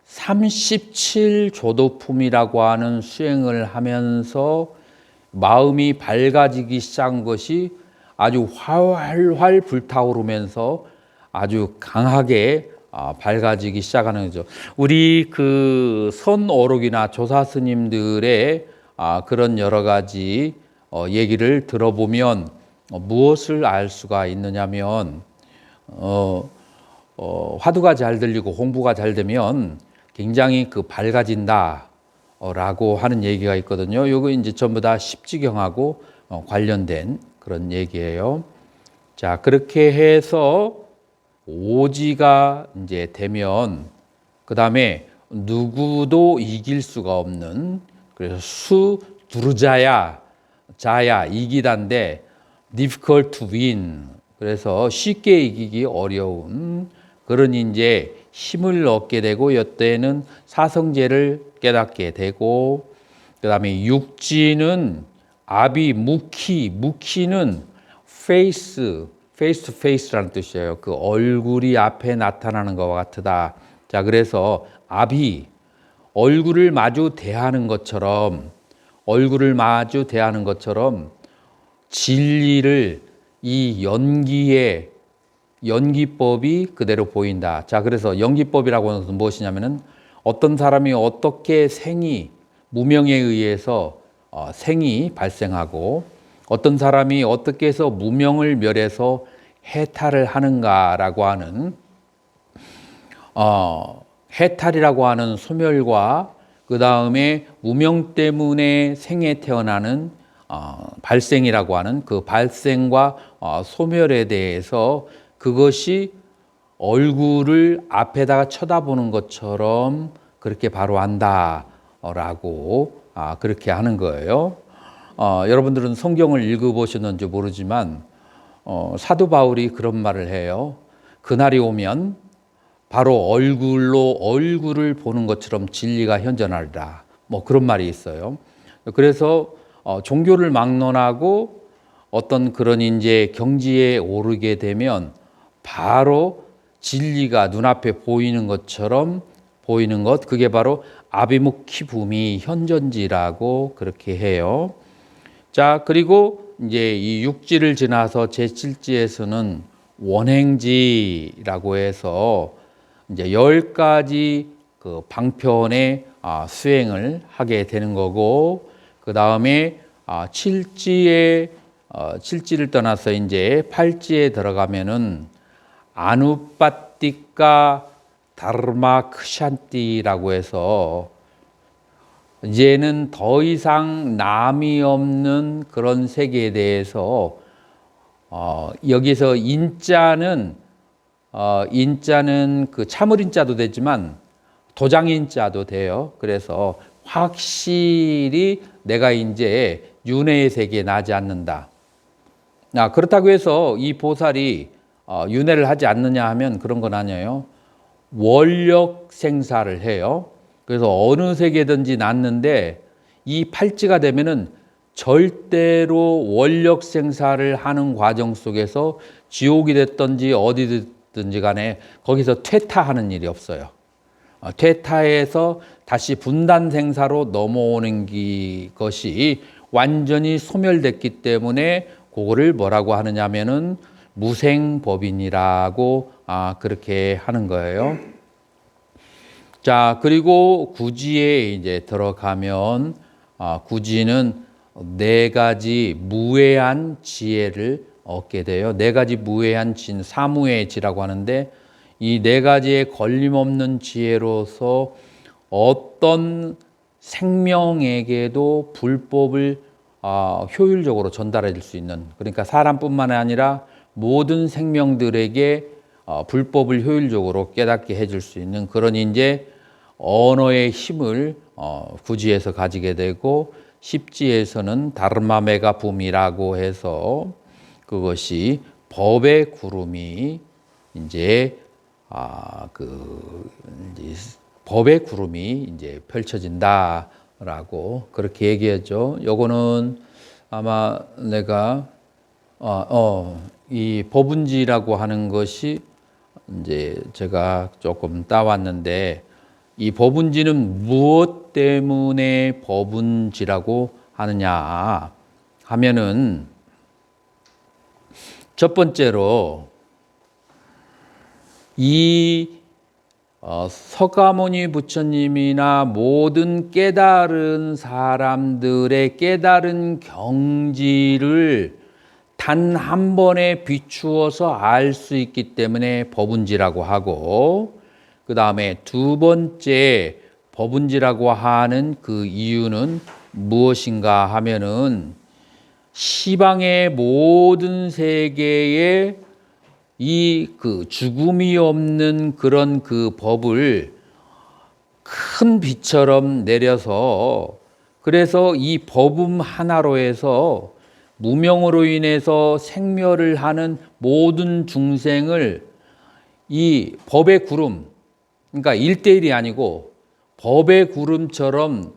37조도품이라고 하는 수행을 하면서 마음이 밝아지기 시작한 것이 아주 활활 불타오르면서 아주 강하게 밝아지기 시작하는 거죠. 우리 그 선어록이나 조사 스님들의 그런 여러 가지 얘기를 들어보면 무엇을 알 수가 있느냐면 화두가 잘 들리고 공부가 잘 되면 굉장히 그 밝아진다. 라고 하는 얘기가 있거든요. 이거 이제 전부 다 십지경하고 관련된 그런 얘기예요. 자, 그렇게 해서 오지가 이제 되면 그 다음에 누구도 이길 수가 없는 그래서 두르자야 자야 이기다인데 difficult to win 그래서 쉽게 이기기 어려운 그런 이제 힘을 얻게 되고 이때는 사성제를 깨닫게 되고 그다음에 육지는 아비 무키는 face to face라는 뜻이에요. 그 얼굴이 앞에 나타나는 것과 같다. 자, 그래서 아비 얼굴을 마주 대하는 것처럼 진리를 이 연기법이 그대로 보인다. 자, 그래서 연기법이라고 하는 것은 무엇이냐면은 어떤 사람이 어떻게 무명에 의해서 생이 발생하고 어떤 사람이 어떻게 해서 무명을 멸해서 해탈을 하는가라고 하는 해탈이라고 하는 소멸과 그 다음에 무명 때문에 생에 태어나는 발생이라고 하는 그 발생과 소멸에 대해서 그것이 얼굴을 앞에다가 쳐다보는 것처럼 그렇게 바로 한다라고 그렇게 하는 거예요. 여러분들은 성경을 읽어보셨는지 모르지만 사도 바울이 그런 말을 해요. 그날이 오면 바로 얼굴을 보는 것처럼 진리가 현존하리라. 뭐 그런 말이 있어요. 그래서 종교를 막론하고 어떤 그런 이제 경지에 오르게 되면 바로 진리가 눈앞에 보이는 것처럼 보이는 것 그게 바로 아비무키 부미 현존지라고 그렇게 해요. 자, 그리고 이제 이 육지를 지나서 제7지에서는 원행지라고 해서 이제 10가지 그 방편의 수행을 하게 되는 거고, 그 다음에 7지에 7지를 떠나서 이제 8지에 들어가면은 아누빠띠까 다르마 크샨띠라고 해서 이제는 더 이상 남이 없는 그런 세계에 대해서 여기서 인자는 그 참을인자도 되지만 도장인자도 돼요. 그래서 확실히 내가 이제 윤회의 세계에 나지 않는다. 그렇다고 해서 이 보살이 윤회를 하지 않느냐 하면 그런 건 아니에요. 원력 생사를 해요. 그래서 어느 세계든지 났는데 이 팔찌가 되면은 절대로 원력 생사를 하는 과정 속에서 지옥이 됐든지 어디든지 간에 거기서 퇴타하는 일이 없어요. 퇴타해서 다시 분단 생사로 넘어오는 것이 완전히 소멸됐기 때문에 그거를 뭐라고 하느냐면은 무생법인이라고 그렇게 하는 거예요. 자, 그리고 구지에 이제 들어가면 구지는 4가지 무외한 지혜를 얻게 돼요. 4가지 무외한 진, 사무의 지라고 하는데 이 4가지의 걸림없는 지혜로서 어떤 생명에게도 불법을 효율적으로 전달해 줄 수 있는, 그러니까 사람뿐만 아니라 모든 생명들에게 불법을 효율적으로 깨닫게 해줄 수 있는 그런 이제 언어의 힘을 구지에서 가지게 되고, 십지에서는 다르마메가 붐이라고 해서 그것이 법의 구름이 이제 법의 구름이 이제 펼쳐진다라고 그렇게 얘기했죠. 요거는 아마 내가 이 법운지라고 하는 것이 이제 제가 조금 따왔는데, 이 법운지는 무엇 때문에 법운지라고 하느냐 하면은 첫 번째로 이 서가모니 부처님이나 모든 깨달은 사람들의 깨달은 경지를 단 한 번에 비추어서 알 수 있기 때문에 법운지라고 하고, 그 다음에 두 번째 법운지라고 하는 그 이유는 무엇인가 하면은 시방의 모든 세계에 이 그 죽음이 없는 그런 그 법을 큰 비처럼 내려서, 그래서 이 법음 하나로 해서 무명으로 인해서 생멸을 하는 모든 중생을 이 법의 구름, 그러니까 1대1이 아니고 법의 구름처럼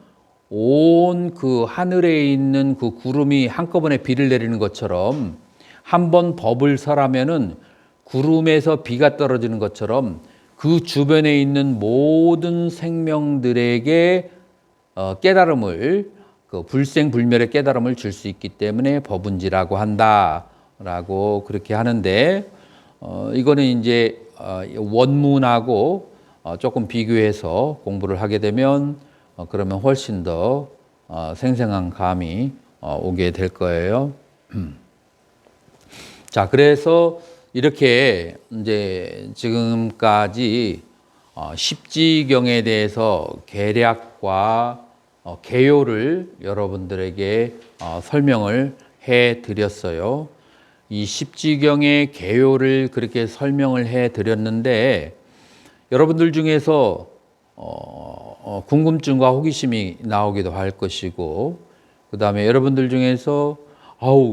온 그 하늘에 있는 그 구름이 한꺼번에 비를 내리는 것처럼, 한번 법을 설하면은 구름에서 비가 떨어지는 것처럼 그 주변에 있는 모든 생명들에게 깨달음을, 그 불생불멸의 깨달음을 줄 수 있기 때문에 법운지라고 한다라고 그렇게 하는데, 이거는 이제 원문하고 조금 비교해서 공부를 하게 되면 그러면 훨씬 더 생생한 감이 오게 될 거예요. 자, 그래서 이렇게 이제 지금까지 십지경에 대해서 개략과 개요를 여러분들에게 설명을 해 드렸어요. 이 십지경의 개요를 그렇게 설명을 해 드렸는데, 여러분들 중에서 궁금증과 호기심이 나오기도 할 것이고, 그 다음에 여러분들 중에서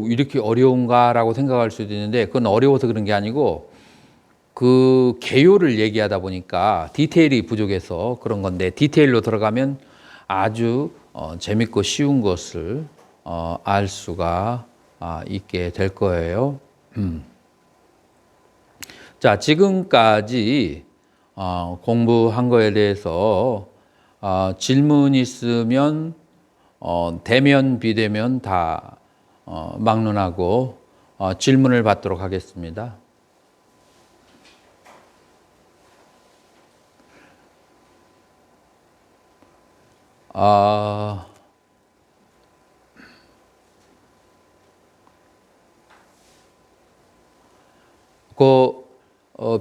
이렇게 어려운가라고 생각할 수도 있는데, 그건 어려워서 그런 게 아니고 그 개요를 얘기하다 보니까 디테일이 부족해서 그런 건데, 디테일로 들어가면 아주 재밌고 쉬운 것을 알 수가 있게 될 거예요. 자, 지금까지 공부한 거에 대해서 질문 있으면 대면 비대면 다 막론하고 질문을 받도록 하겠습니다.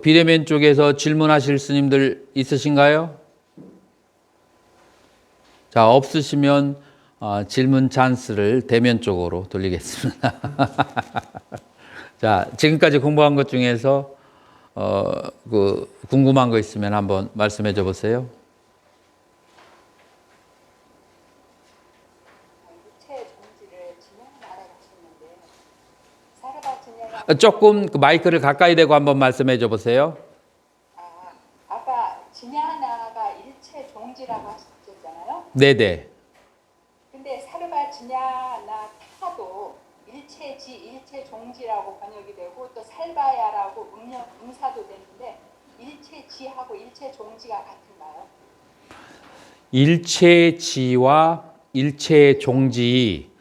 비대면 쪽에서 질문하실 스님들 있으신가요? 자, 없으시면 질문 찬스를 대면 쪽으로 돌리겠습니다. 자, 지금까지 공부한 것 중에서 궁금한 거 있으면 한번 말씀해 줘 보세요. 조금 마이크를 가까이 대고 한번 말씀해 줘 보세요. 아까 지냐나가 일체 종지라고 하셨잖아요. 네네. 근데 사르바 지냐나 타도 일체지 일체 종지라고 번역이 되고 또 살바야라고 음사도 되는데 일체지하고 일체 종지가 같은가요? 일체지와 일체종지.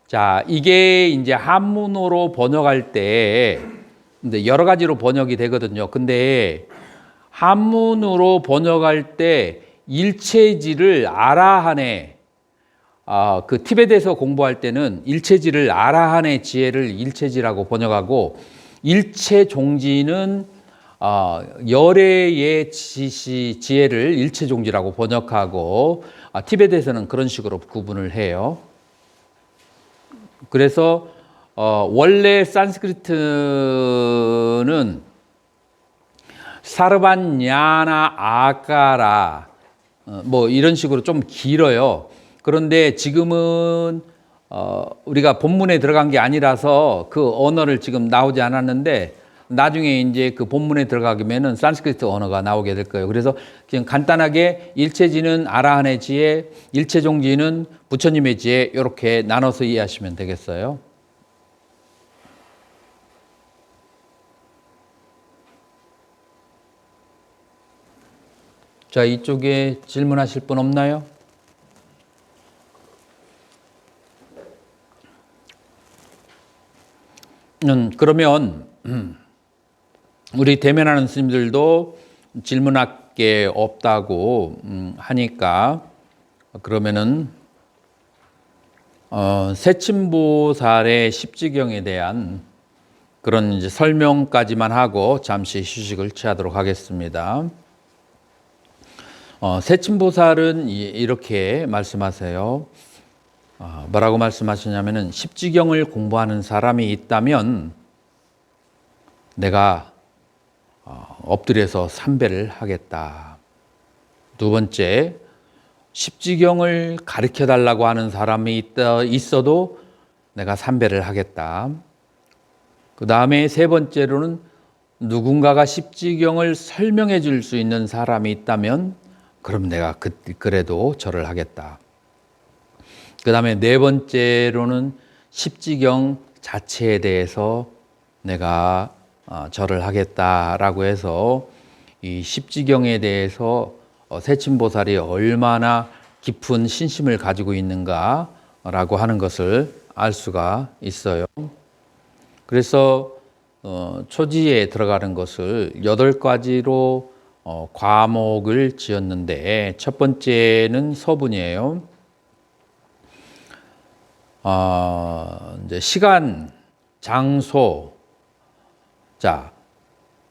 자, 이게 이제 한문으로 번역할 때 여러 가지로 번역이 되거든요. 근데 한문으로 번역할 때 일체지를 아라한의 그 티베트에서 공부할 때는 일체지를 아라한의 지혜를 일체지라고 번역하고 일체종지는 열애의 지혜를 일체종지라고 번역하고 티베트에서는 그런 식으로 구분을 해요. 그래서 원래 산스크리트는 사르반야나 아까라 뭐 이런 식으로 좀 길어요. 그런데 지금은 우리가 본문에 들어간 게 아니라서 그 언어를 지금 나오지 않았는데 나중에 이제 그 본문에 들어가면은 산스크리트 언어가 나오게 될 거예요. 그래서 그냥 간단하게 일체지는 아라한의 지혜, 일체종지는 부처님의 지혜 이렇게 나눠서 이해하시면 되겠어요. 자, 이쪽에 질문하실 분 없나요? 그러면 우리 대면하는 스님들도 질문할 게 없다고 하니까 그러면은 세친보살의 십지경에 대한 그런 이제 설명까지만 하고 잠시 휴식을 취하도록 하겠습니다. 세친보살은 이렇게 말씀하세요. 뭐라고 말씀하시냐면은 십지경을 공부하는 사람이 있다면 내가 엎드려서 삼배를 하겠다. 두 번째, 십지경을 가르쳐 달라고 하는 사람이 있어도 내가 삼배를 하겠다. 그 다음에 세 번째로는 누군가가 십지경을 설명해 줄 수 있는 사람이 있다면 그럼 내가 그래도 절을 하겠다. 그 다음에 네 번째로는 십지경 자체에 대해서 내가 절을 하겠다라고 해서 이 십지경에 대해서 세친보살이 얼마나 깊은 신심을 가지고 있는가라고 하는 것을 알 수가 있어요. 그래서 초지에 들어가는 것을 8가지로 과목을 지었는데 첫 번째는 서분이에요. 이제 시간, 장소. 자,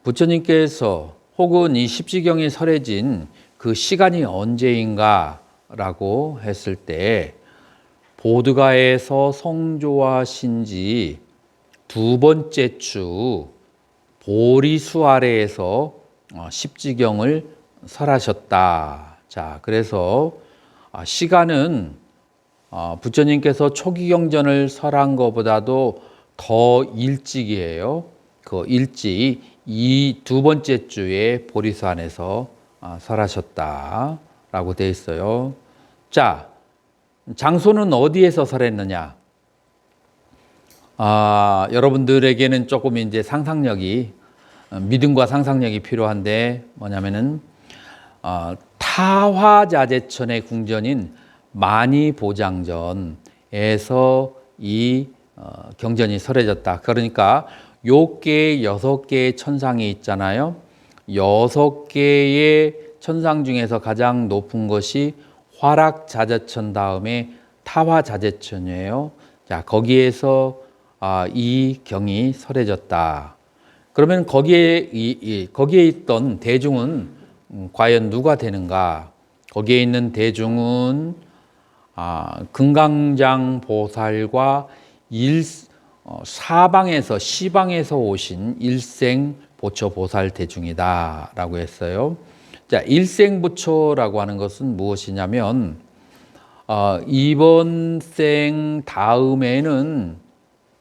부처님께서 혹은 이 십지경이 설해진 그 시간이 언제인가라고 했을 때 보드가에서 성조하신 지 두 번째 주 보리수 아래에서 십지경을 설하셨다. 자, 그래서 시간은 부처님께서 초기경전을 설한 것보다도 더 일찍이에요. 그 일찍 이 두 번째 주에 보리수 안에서 설하셨다라고 되어 있어요. 자, 장소는 어디에서 설했느냐? 여러분들에게는 조금 이제 상상력이 믿음과 상상력이 필요한데 뭐냐면은 타화자재천의 궁전인 만이보장전에서 이 경전이 설해졌다. 그러니까 요께 6개의 천상이 있잖아요. 6개의 천상 중에서 가장 높은 것이 화락자재천 다음에 타화자재천이에요. 자, 거기에서 이 경이 설해졌다. 그러면 거기에 있던 대중은 과연 누가 되는가? 거기에 있는 대중은 금강장 보살과 사방에서 시방에서 오신 일생보처 보살 대중이다라고 했어요. 자, 일생보처라고 하는 것은 무엇이냐면 이번 생 다음에는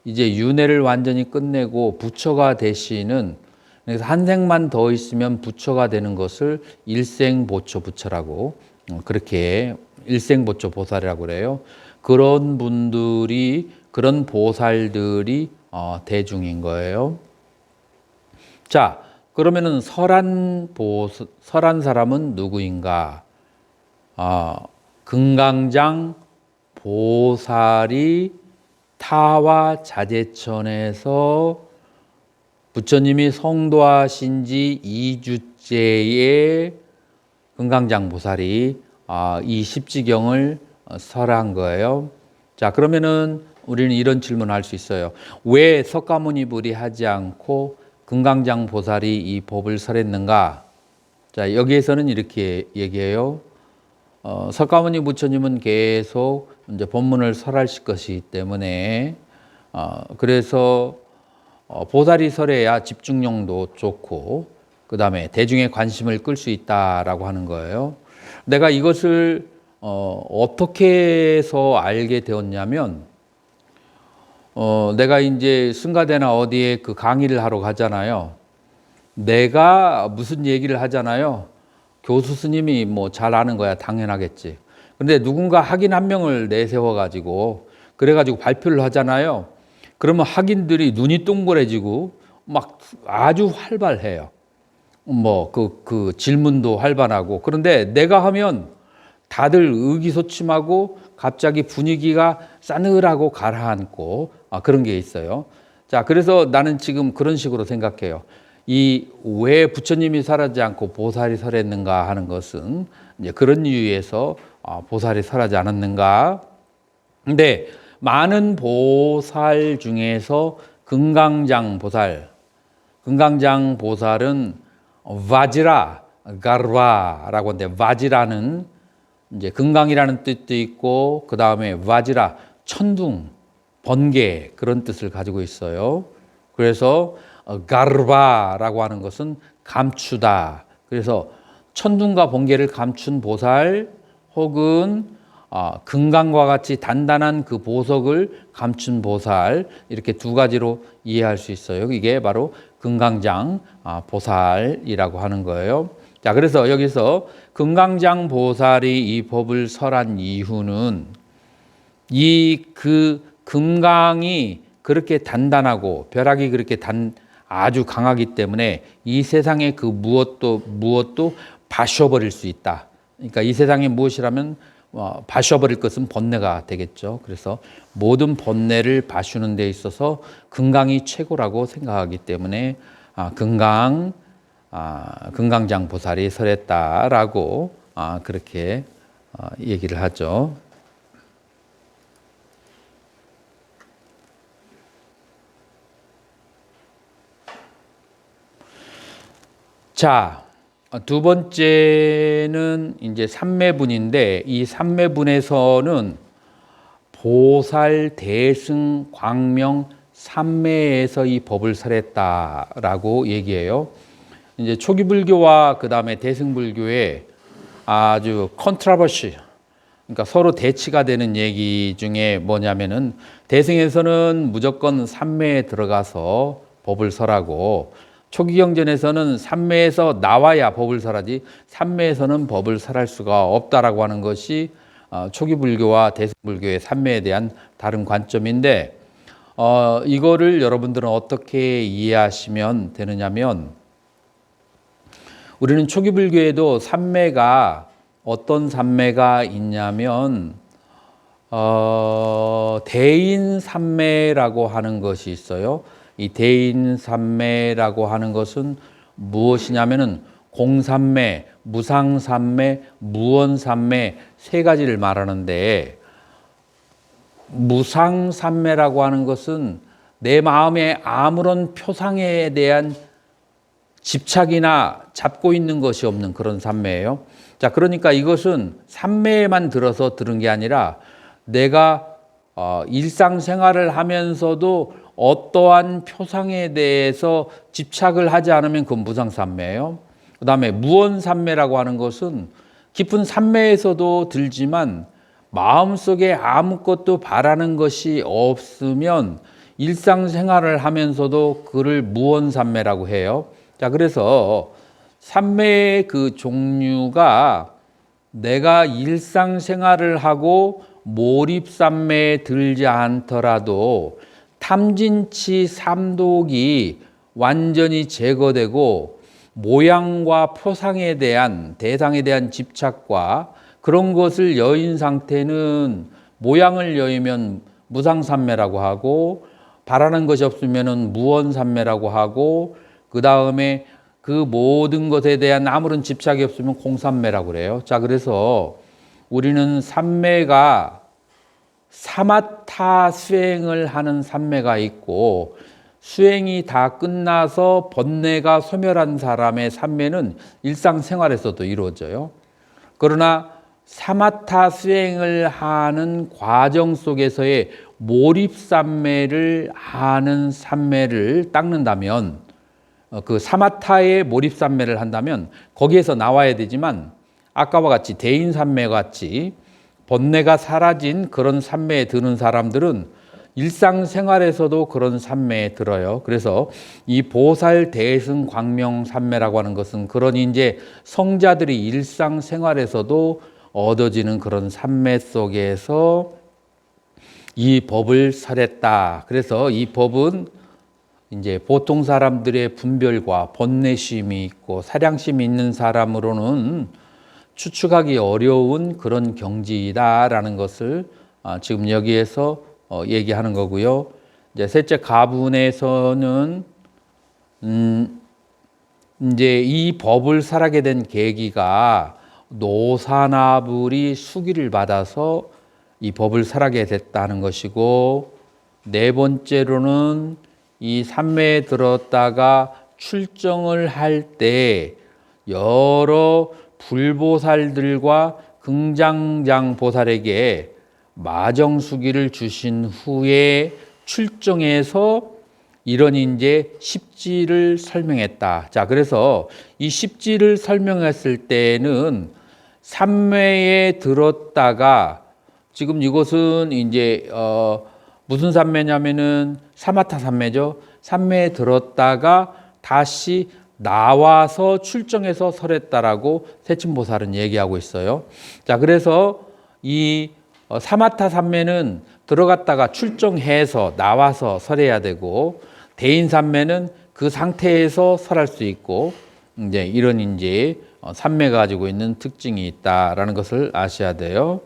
이제 윤회를 완전히 끝내고 부처가 되시는, 그래서 한 생만 더 있으면 부처가 되는 것을 일생보처 부처라고 그렇게 일생보처 보살이라고 그래요. 그런 분들이, 그런 보살들이 대중인 거예요. 자, 그러면은 설한 사람은 누구인가? 금강장 보살이 타화자재천에서 부처님이 성도하신 지 2주째에 금강장 보살이 이 십지경을 설한 거예요. 자, 그러면은 우리는 이런 질문을 할 수 있어요. 왜 석가모니불이 하지 않고 금강장 보살이 이 법을 설했는가? 자, 여기에서는 이렇게 얘기해요. 석가모니 부처님은 계속 이제 법문을 설하실 것이기 때문에 그래서 보살이 설해야 집중력도 좋고 그 다음에 대중의 관심을 끌 수 있다라고 하는 거예요. 내가 이것을 어떻게 해서 알게 되었냐면 내가 이제 승가대나 어디에 그 강의를 하러 가잖아요. 내가 무슨 얘기를 하잖아요. 교수 스님이 뭐 잘 아는 거야. 당연하겠지. 근데 누군가 학인 한 명을 내세워가지고 그래가지고 발표를 하잖아요. 그러면 학인들이 눈이 동그래지고 막 아주 활발해요. 뭐 그 질문도 활발하고. 그런데 내가 하면 다들 의기소침하고 갑자기 분위기가 싸늘하고 가라앉고 그런 게 있어요. 자, 그래서 나는 지금 그런 식으로 생각해요. 이 왜 부처님이 설하지 않고 보살이 설했는가 하는 것은 이제 그런 이유에서 보살이 설하지 않았는가. 근데 많은 보살 중에서 금강장 보살은 바지라 가르바라고 하는데, 바지라는 이제 금강이라는 뜻도 있고 그 다음에 바지라 천둥 번개 그런 뜻을 가지고 있어요. 그래서 가르바라고 하는 것은 감추다. 그래서 천둥과 번개를 감춘 보살 혹은 금강과 같이 단단한 그 보석을 감춘 보살, 이렇게 두 가지로 이해할 수 있어요. 이게 바로 금강장 보살이라고 하는 거예요. 자, 그래서 여기서 금강장 보살이 이 법을 설한 이유는 이 그 금강이 그렇게 단단하고 벼락이 그렇게 아주 강하기 때문에 이 세상의 그 무엇도 바셔버릴 수 있다. 그러니까 이 세상에 무엇이라면 바셔버릴 것은 번뇌가 되겠죠. 그래서 모든 번뇌를 바슈는 데 있어서 금강이 최고라고 생각하기 때문에 금강장 보살이 설했다라고 그렇게 얘기를 하죠. 자, 두 번째는 이제 삼매분인데, 이 삼매분에서는 보살, 대승, 광명, 삼매에서 이 법을 설했다라고 얘기해요. 이제 초기 불교와 그 다음에 대승 불교의 아주 컨트라버시, 그러니까 서로 대치가 되는 얘기 중에 뭐냐면은, 대승에서는 무조건 삼매에 들어가서 법을 설하고, 초기 경전에서는 삼매에서 나와야 법을 설하지 삼매에서는 법을 설할 수가 없다라고 하는 것이 초기 불교와 대승 불교의 삼매에 대한 다른 관점인데, 이거를 여러분들은 어떻게 이해하시면 되느냐면, 우리는 초기 불교에도 삼매가 어떤 삼매가 있냐면 대인산매라고 하는 것이 있어요. 이 대인산매라고 하는 것은 무엇이냐면은 공산매, 무상산매, 무원산매 세 가지를 말하는데, 무상산매라고 하는 것은 내 마음에 아무런 표상에 대한 집착이나 잡고 있는 것이 없는 그런 산매예요. 자, 그러니까 이것은 산매에만 들어서 들은 게 아니라 내가 일상생활을 하면서도 어떠한 표상에 대해서 집착을 하지 않으면 그건 무상산매예요. 그 다음에 무원산매라고 하는 것은 깊은 산매에서도 들지만 마음속에 아무것도 바라는 것이 없으면 일상생활을 하면서도 그를 무원산매라고 해요. 자, 그래서 산매의 그 종류가 내가 일상생활을 하고 몰입산매에 들지 않더라도 탐진치 삼독이 완전히 제거되고 모양과 표상에 대한 대상에 대한 집착과 그런 것을 여인 상태는 모양을 여이면 무상산매라고 하고 바라는 것이 없으면 무원산매라고 하고 그 다음에 그 모든 것에 대한 아무런 집착이 없으면 공산매라고 그래요. 자, 그래서 우리는 산매가 사마타 수행을 하는 산매가 있고 수행이 다 끝나서 번뇌가 소멸한 사람의 산매는 일상생활에서도 이루어져요. 그러나 사마타 수행을 하는 과정 속에서의 몰입산매를 하는 산매를 닦는다면 그 사마타의 몰입산매를 한다면 거기에서 나와야 되지만 아까와 같이 대인산매 같이 번뇌가 사라진 그런 산매에 드는 사람들은 일상생활에서도 그런 산매에 들어요. 그래서 이 보살 대승 광명 산매라고 하는 것은 그런 이제 성자들이 일상생활에서도 얻어지는 그런 산매 속에서 이 법을 설했다. 그래서 이 법은 이제 보통 사람들의 분별과 번뇌심이 있고 사량심이 있는 사람으로는 추측하기 어려운 그런 경지이다라는 것을 지금 여기에서 얘기하는 거고요. 이제 셋째 가분에서는 이제 이 법을 설하게 된 계기가 노사나불이 수기를 받아서 이 법을 설하게 됐다는 것이고, 네 번째로는 이 산매에 들었다가 출정을 할 때 여러 불보살들과 긍장장 보살에게 마정수기를 주신 후에 출정해서 이런 이제 십지를 설명했다. 자, 그래서 이 십지를 설명했을 때는 산매에 들었다가 지금 이것은 이제 무슨 산매냐면은 사마타 산매죠. 산매에 들었다가 다시 나와서 출정해서 설했다라고 세친보살은 얘기하고 있어요. 자, 그래서 이 사마타 산매는 들어갔다가 출정해서 나와서 설해야 되고, 대인 산매는 그 상태에서 설할 수 있고, 이제 이런 이제 산매가 가지고 있는 특징이 있다라는 것을 아셔야 돼요.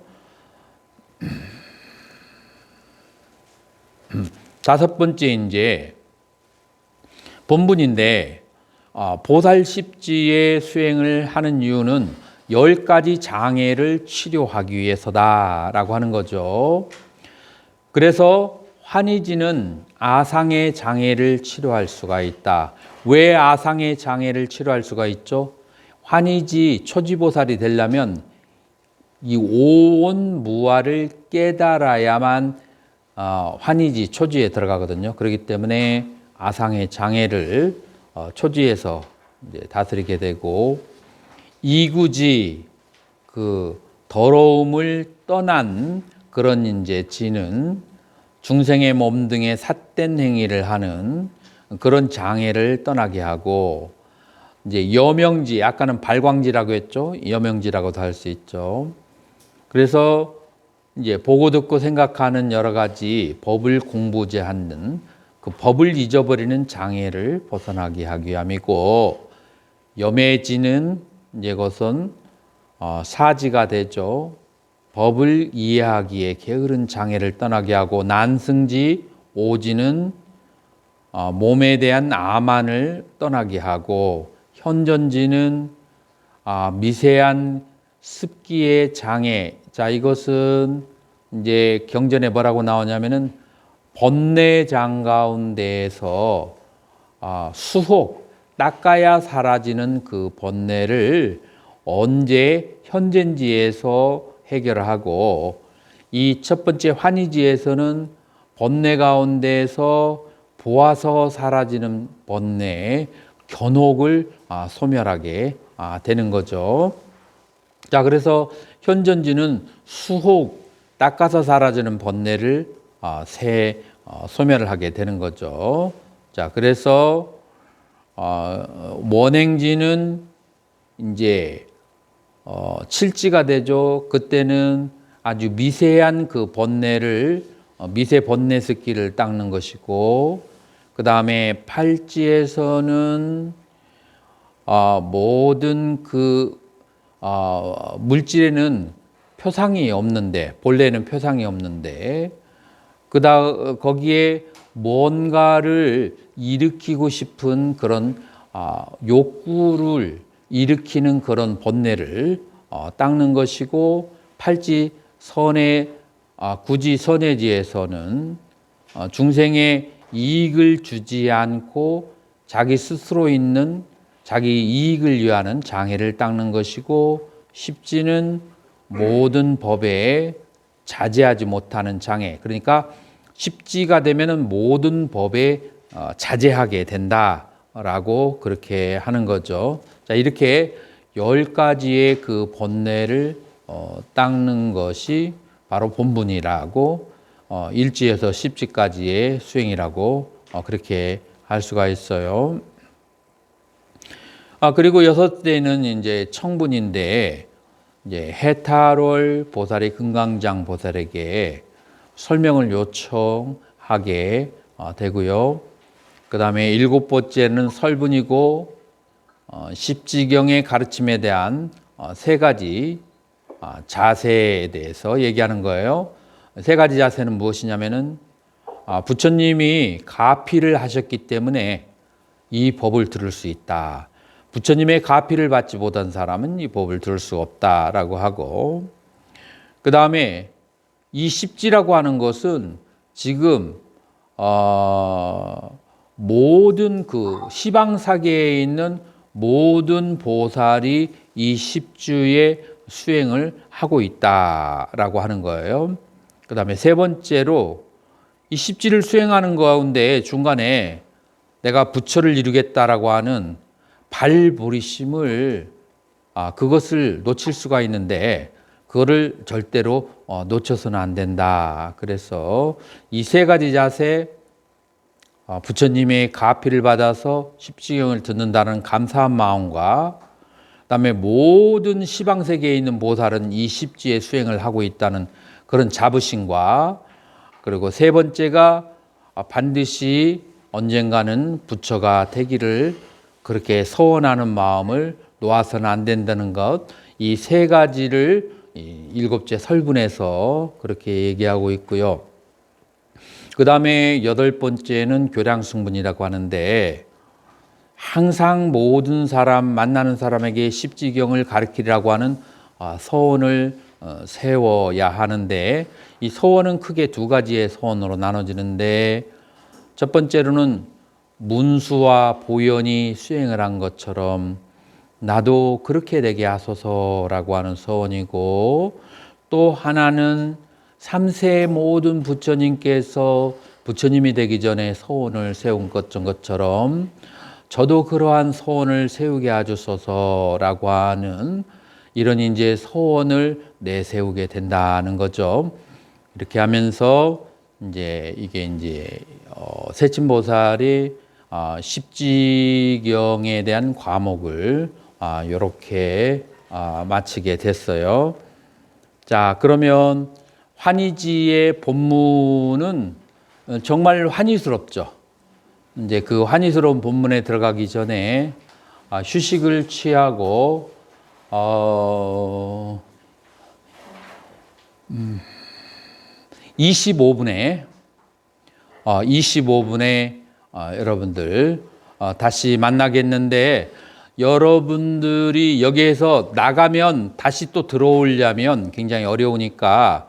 다섯 번째 이제 본문인데, 보살십지의 수행을 하는 이유는 10가지 장애를 치료하기 위해서다라고 하는 거죠. 그래서 환희지는 아상의 장애를 치료할 수가 있다. 왜 아상의 장애를 치료할 수가 있죠? 환희지 초지보살이 되려면 이 오온무아를 깨달아야만 환희지 초지에 들어가거든요. 그렇기 때문에 아상의 장애를 초지에서 이제 다스리게 되고, 이구지 그 더러움을 떠난 그런 이제 지는 중생의 몸 등의 삿된 행위를 하는 그런 장애를 떠나게 하고, 이제 여명지, 아까는 발광지라고 했죠. 여명지라고도 할 수 있죠. 그래서 이제 보고 듣고 생각하는 여러 가지 법을 공부제하는 그 법을 잊어버리는 장애를 벗어나게 하기 위함이고, 염해지는 이제 그것은 사지가 되죠. 법을 이해하기에 게으른 장애를 떠나게 하고, 난승지 오지는 몸에 대한 암환을 떠나게 하고, 현전지는 미세한 습기의 장애. 자, 이것은 이제 경전에 뭐라고 나오냐면은 번뇌장 가운데에서 수혹, 닦아야 사라지는 그 번뇌를 언제 현전지에서 해결하고, 이 첫 번째 환희지에서는 번뇌 가운데에서 보아서 사라지는 번뇌, 견혹을 소멸하게 되는 거죠. 자, 그래서 현전지는 수혹, 닦아서 사라지는 번뇌를 소멸을 하게 되는 거죠. 자, 그래서 원행지는 이제 칠지가 되죠. 그때는 아주 미세한 그 번뇌를 미세 번뇌 습기를 닦는 것이고, 그 다음에 팔지에서는 모든 그 물질에는 표상이 없는데, 본래는 표상이 없는데, 거기에 뭔가를 일으키고 싶은 그런 욕구를 일으키는 그런 번뇌를 닦는 것이고, 팔지 선의 구지 선해지에서는 중생의 이익을 주지 않고 자기 스스로 있는 자기 이익을 위하는 장애를 닦는 것이고, 십지는 모든 법에 자제하지 못하는 장애. 그러니까 십지가 되면은 모든 법에 자제하게 된다라고 그렇게 하는 거죠. 자, 이렇게 10가지의 그 번뇌를 닦는 것이 바로 본분이라고, 일지에서 십지까지의 수행이라고 그렇게 할 수가 있어요. 그리고 여섯째는 이제 청분인데, 이제 해탈월 보살이 금강장 보살에게 설명을 요청하게 되고요. 그 다음에 7번째는 설분이고, 십지경의 가르침에 대한 3가지 자세에 대해서 얘기하는 거예요. 3가지 자세는 무엇이냐면은 부처님이 가피를 하셨기 때문에 이 법을 들을 수 있다. 부처님의 가피를 받지 못한 사람은 이 법을 들을 수 없다라고 하고, 그 다음에 이 십지라고 하는 것은 지금 모든 그 시방사계에 있는 모든 보살이 이 십주의 수행을 하고 있다라고 하는 거예요. 그 다음에 3번째로 이 십지를 수행하는 가운데 중간에 내가 부처를 이루겠다라고 하는 발보리심을 그것을 놓칠 수가 있는데, 그거를 절대로 놓쳐서는 안 된다. 그래서 이 3가지 자세, 부처님의 가피를 받아서 십지경을 듣는다는 감사한 마음과, 그다음에 모든 시방세계에 있는 보살은 이 십지의 수행을 하고 있다는 그런 자부심과, 그리고 3번째가 반드시 언젠가는 부처가 되기를 그렇게 소원하는 마음을 놓아서는 안 된다는 것, 이 3가지를 7째 설분에서 그렇게 얘기하고 있고요. 그 다음에 8번째는 교량승분이라고 하는데, 항상 모든 사람, 만나는 사람에게 십지경을 가르치라고 하는 서원을 세워야 하는데, 이 서원은 크게 2가지의 서원으로 나눠지는데, 첫 번째로는 문수와 보현이 수행을 한 것처럼 나도 그렇게 되게 하소서라고 하는 서원이고, 또 하나는 3세 모든 부처님께서 부처님이 되기 전에 서원을 세운 것처럼 저도 그러한 서원을 세우게 하주소서라고 하는 이런 이제 서원을 내세우게 된다는 거죠. 이렇게 하면서 이제 이게 이제 세친보살이 십지경에 대한 과목을 이렇게 마치게 됐어요. 자, 그러면 환희지의 본문은 정말 환희스럽죠. 이제 그 환희스러운 본문에 들어가기 전에 휴식을 취하고 25분에 여러분들 다시 만나겠는데, 여러분들이 여기에서 나가면 다시 또 들어오려면 굉장히 어려우니까